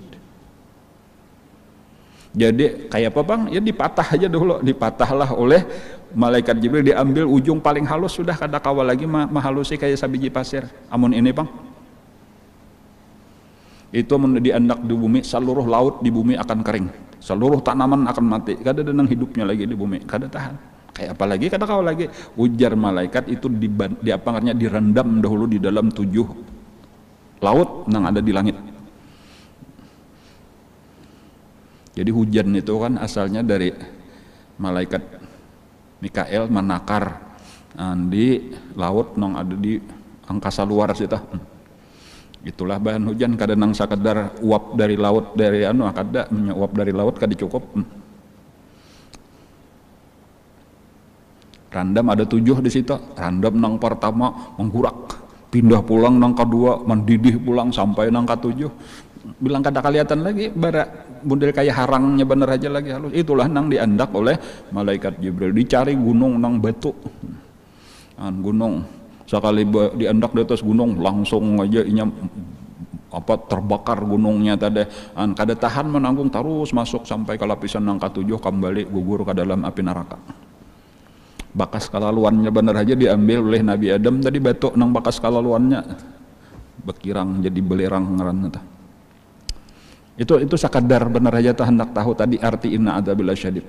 Jadi kayak apa bang? Ya dipatah aja dulu, dipatahlah oleh malaikat Jibril, diambil ujung paling halus sudah kada kawa lagi mahalusi kayak sabiji pasir. Amun ini bang, itu diandak di bumi, seluruh laut di bumi akan kering, seluruh tanaman akan mati, kada ada nang hidupnya lagi di bumi, kada tahan. Kayak apa lagi kada kau lagi, ujar malaikat itu direndam dahulu di dalam 7 laut nang ada di langit. Jadi hujan itu kan asalnya dari malaikat Mikael menakar di laut nang ada di angkasa luar situ. Itulah bahan hujan, kadang nang sakedar uap dari laut dari kada uap dari laut kada cukup. Randam ada 7 di situ. Randam nang pertama menggurak, pindah pulang nang kedua, mendidih pulang sampai nang ke-7. Bilang kada kelihatan lagi bara model kayak harangnya bener aja lagi halus. Itulah nang diandak oleh malaikat Jibril, dicari gunung nang batu. Gunung sekali diandak di atas gunung langsung aja terbakar gunungnya tadi, kada tahan menanggung terus masuk sampai ke lapisan nang ke-7 kembali gugur ke dalam api neraka. Bakas kalaluannya bener aja diambil oleh Nabi Adam tadi, batu nang bakas kalaluannya bekirang jadi belerang ngaran. Itu sakadar bener aja hendak tahu tadi arti inna adzabil syadid.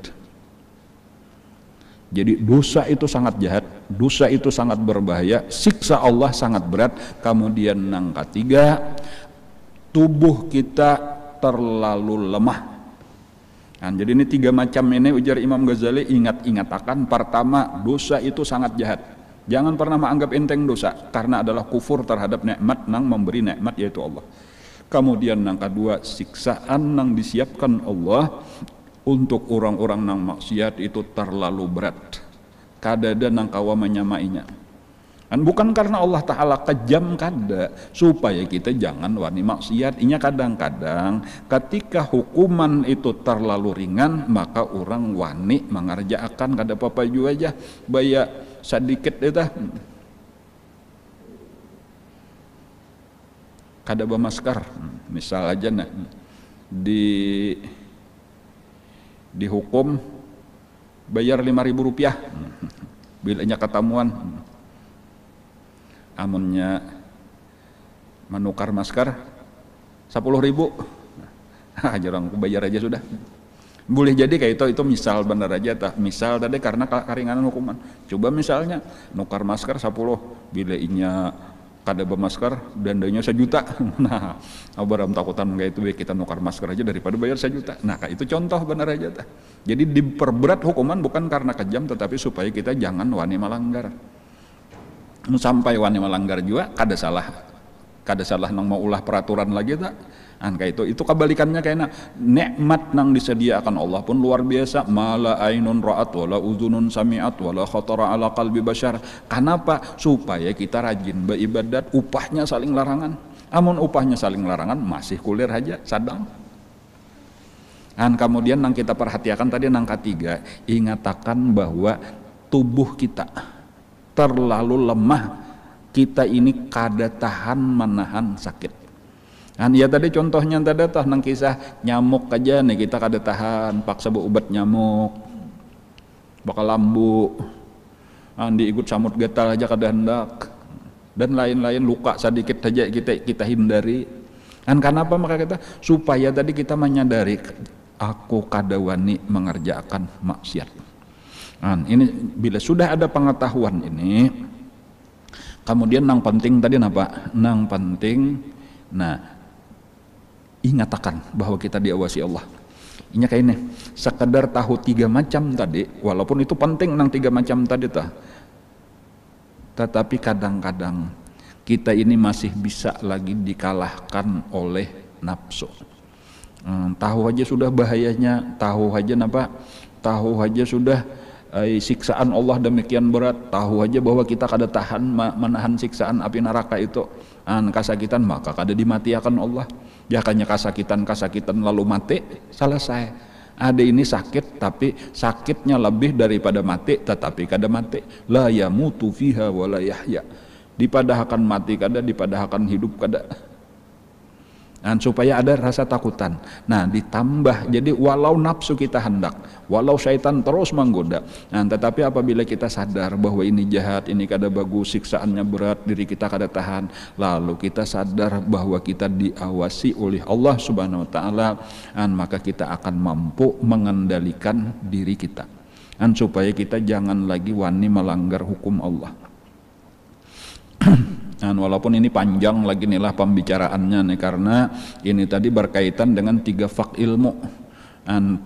Jadi dosa itu sangat jahat, dosa itu sangat berbahaya, siksa Allah sangat berat. Kemudian yang ketiga, tubuh kita terlalu lemah. Jadi ini 3 macam ini ujar Imam Ghazali, ingat-ingatakan. Pertama, dosa itu sangat jahat. Jangan pernah menganggap enteng dosa, karena adalah kufur terhadap nikmat nang memberi nikmat yaitu Allah. Kemudian yang kedua, siksaan nang disiapkan Allah untuk orang-orang nang maksiat itu terlalu berat, kadada nang kawa menyamainya. Dan bukan karena Allah Ta'ala kejam kada, supaya kita jangan wani maksiat. Inya kadang-kadang ketika hukuman itu terlalu ringan, maka orang wani mengerjakan kada apa-apa juga aja, baya sedikit itu kada bermasker. Misal aja nah dihukum bayar 5.000 rupiah bilanya ketemuan, amunnya menukar masker 10.000. Nah, jarang aku bayar aja sudah. Boleh jadi kayak itu misal bener aja tah. Misal tadi karena keringanan hukuman. Coba misalnya nukar masker 10, bila inya kada bermasker dandanya 1 juta. Nah, abaram takutan kayak itu kita nukar masker aja daripada bayar 1 juta. Nah, kayak itu contoh bener aja tah. Jadi diperberat hukuman bukan karena kejam tetapi supaya kita jangan wani melanggar. Sampai wani melanggar juga kada salah nang mau ulah peraturan lagi tak. Kayak itu kebalikannya kayaknya nikmat nang disediakan Allah pun luar biasa. Mala ainun ra'at wala udhunun sami'at wala khatara ala qalbi bashar. Kenapa? Supaya kita rajin beribadat, upahnya saling larangan. Amun upahnya saling larangan masih kulir aja sadang. Kemudian nang kita perhatikan tadi nang ketiga, ingatakan bahwa tubuh kita terlalu lemah, kita ini kada tahan menahan sakit. Ya tadi contohnya tadi tah nang kisah nyamuk aja nih kita kada tahan, paksa berobat nyamuk bakal lambu, diikut samut gatal aja kada hendak, dan lain-lain luka sedikit saja kita hindari. Kenapa maka kita supaya tadi kita menyadari aku kada wani mengerjakan maksiat. Ini bila sudah ada pengetahuan ini, kemudian nang penting tadi napa? Nang penting, ingatakan bahwa kita diawasi Allah. Inya kayak ini, sekedar tahu 3 macam tadi, walaupun itu penting nang 3 macam tadi tetapi kadang-kadang kita ini masih bisa lagi dikalahkan oleh nafsu. Tahu aja sudah bahayanya, tahu aja sudah siksaan Allah demikian berat, tahu aja bahwa kita kada tahan menahan siksaan api neraka itu, kasakitan maka kada dimatiakan Allah. Jakanya kasakitan lalu mati, selesai. Ada ini sakit tapi sakitnya lebih daripada mati tetapi kada mati. La yamutu fiha wa la yahya. Dipadahakan mati kada, dipadahakan hidup kada. Supaya ada rasa takutan. Ditambah jadi walau nafsu kita hendak, walau syaitan terus menggoda, tetapi apabila kita sadar bahwa ini jahat, ini kada bagus, siksaannya berat, diri kita kada tahan, lalu kita sadar bahwa kita diawasi oleh Allah Subhanahu wa taala, maka kita akan mampu mengendalikan diri kita, supaya kita jangan lagi wani melanggar hukum Allah. Walaupun ini panjang lagi inilah pembicaraannya nih, karena ini tadi berkaitan dengan 3 fak ilmu.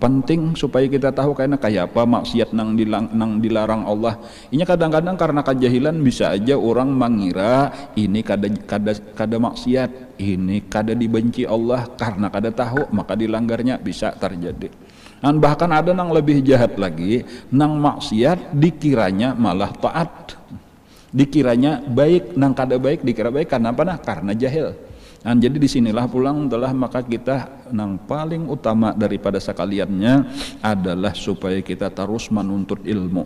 Penting supaya kita tahu kayak apa maksiat nang dilarang Allah. Ini kadang-kadang karena kejahilan bisa aja orang mengira ini kada maksiat, ini kada dibenci Allah, karena kada tahu maka dilanggarnya, bisa terjadi. Bahkan ada nang lebih jahat lagi, nang maksiat dikiranya malah taat. Dikiranya baik, nang kada baik dikira baik, karena apa? Karena jahil. Jadi disinilah pulang telah maka kita nang paling utama daripada sekaliannya adalah supaya kita terus menuntut ilmu,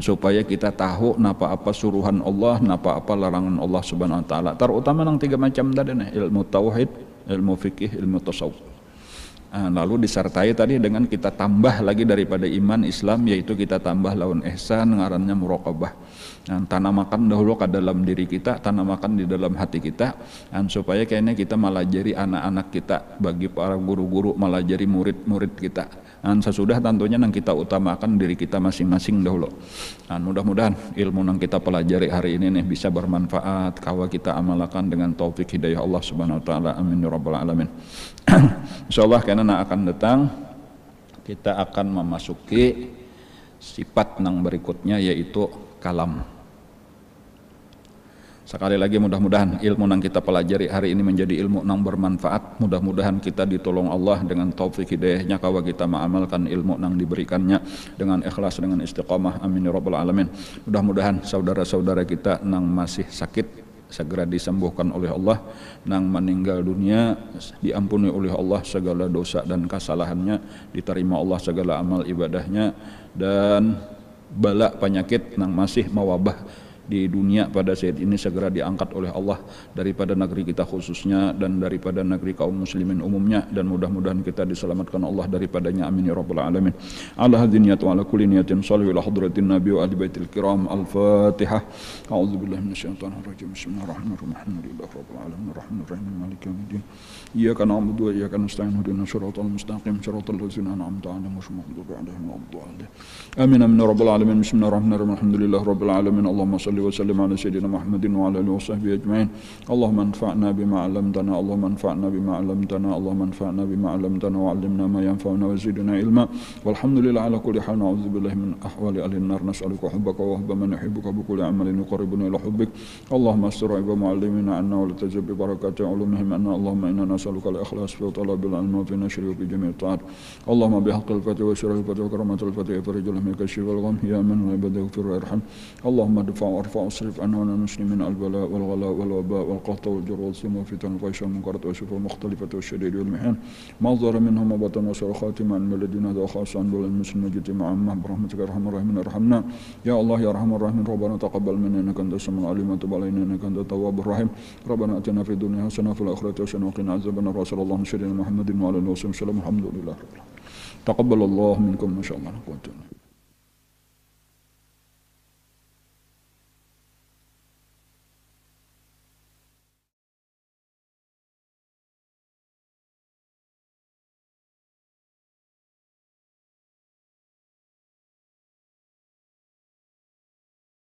supaya kita tahu napa apa suruhan Allah, napa apa larangan Allah Subhanahu wa taala. Terutama nang 3 macam tadi nih, ilmu tauhid, ilmu fikih, ilmu tasawuf. Lalu disertai tadi dengan kita tambah lagi daripada iman Islam, yaitu kita tambah lawan ihsan, ngarannya muraqabah. Tanamakan dahulu ke dalam diri kita, tanamakan di dalam hati kita, supaya kayaknya kita melajari anak-anak kita, bagi para guru-guru melajari murid-murid kita. Sesudah tentunya yang kita utamakan diri kita masing-masing dahulu. Mudah-mudahan ilmu yang kita pelajari hari ini nih bisa bermanfaat, kawa kita amalkan dengan taufik hidayah Allah Subhanahu wa taala. Amin ya rabbal alamin. Insyaallah karena akan datang kita akan memasuki sifat yang berikutnya, yaitu kalam. Sekali lagi mudah-mudahan ilmu yang kita pelajari hari ini menjadi ilmu yang bermanfaat. Mudah-mudahan kita ditolong Allah dengan taufik hidayahnya, kawa kita mengamalkan ilmu yang diberikannya dengan ikhlas, dengan istiqamah. Amin ya rabbal alamin. Mudah-mudahan saudara-saudara kita yang masih sakit segera disembuhkan oleh Allah, nang meninggal dunia diampuni oleh Allah segala dosa dan kesalahannya, diterima Allah segala amal ibadahnya, dan bala penyakit nang masih mewabah di dunia pada saat ini segera diangkat oleh Allah daripada negeri kita khususnya dan daripada negeri kaum muslimin umumnya, dan mudah-mudahan kita diselamatkan Allah daripadanya, amin ya rabbal alamin. Ala hadhihi niyat wa ala kulli niyatin sallu ila hadratin nabi wa ali baitil kiram. Al-Fatihah. A'udzubillahi minasyaitonir rajim. Bismillahirrahmanirrahim. Alhamdulillahi rabbil alamin arrahmanir rahim maliki yaumiddin. Iyyaka na'budu wa iyyaka nasta'in ihdinas siratal mustaqim siratal ladzina an'amta 'alaihim ghairil maghdubi 'alaihim waladdallin. Amin amin ya rabbal alamin. Bismillahirrahmanirrahim. Alhamdulillahi rabbil alamin. Allahumma salli wa sallim ala sayyidina Muhammadin wa ala alihi wa sahbihi ajma'in. Allahumma anfa'na bima 'allamtana. Allahumma anfa'na bima 'allamtana. Allahumma anfa'na bima 'allamtana wa 'allimna ma yanfa'una wa zidna ilma. Walhamdulillah ala kulli hal. Na'udzubillahi min ahwali ahli an-nar. Nas'aluka hubbaka wa hubba man yuhibbuka bi kulli 'amalin yuqarribuna ila hubbik. Allahumma astur 'aiba mu'allimina 'anna wa la tajib bi barakati 'ulumihim 'anna. Allahumma inna nas'aluka al-ikhlas fi talabil 'ilmi wa fi nashri wa fi jami' ta'at. Allahumma bihaqqil fatih wa syarril fatih wa karamatil fatih farijul hamil kashif wal gham ya man la ibada yaghfir wa yarham. Allahumma dfa' warfa' wasrif anna muslimin al-bala wal ghala wal waba wal qahta wal jur wal sima fitan wa fahsha munkarat wa syufa mukhtalifat wa syadid wal mihan ma dhara minhum wa batan wa syarra khatiman min ladina wa khasan wal muslimin jami'an ma rahmatika arhamar rahimin arhamna ya Allah ya arhamar rahimin. Rabbana taqabbal minna innaka antas samiul alim wa tub alaina innaka antat tawwabur rahim. Rabbana atina fid dunya hasanah wa fil akhirati hasanah wa qina azaban nar. Sallallahu alaihi wa sallam Muhammadin wa ala alihi wa sallam. Alhamdulillah rabbil alamin. Taqabbalallahu minkum masyaallah.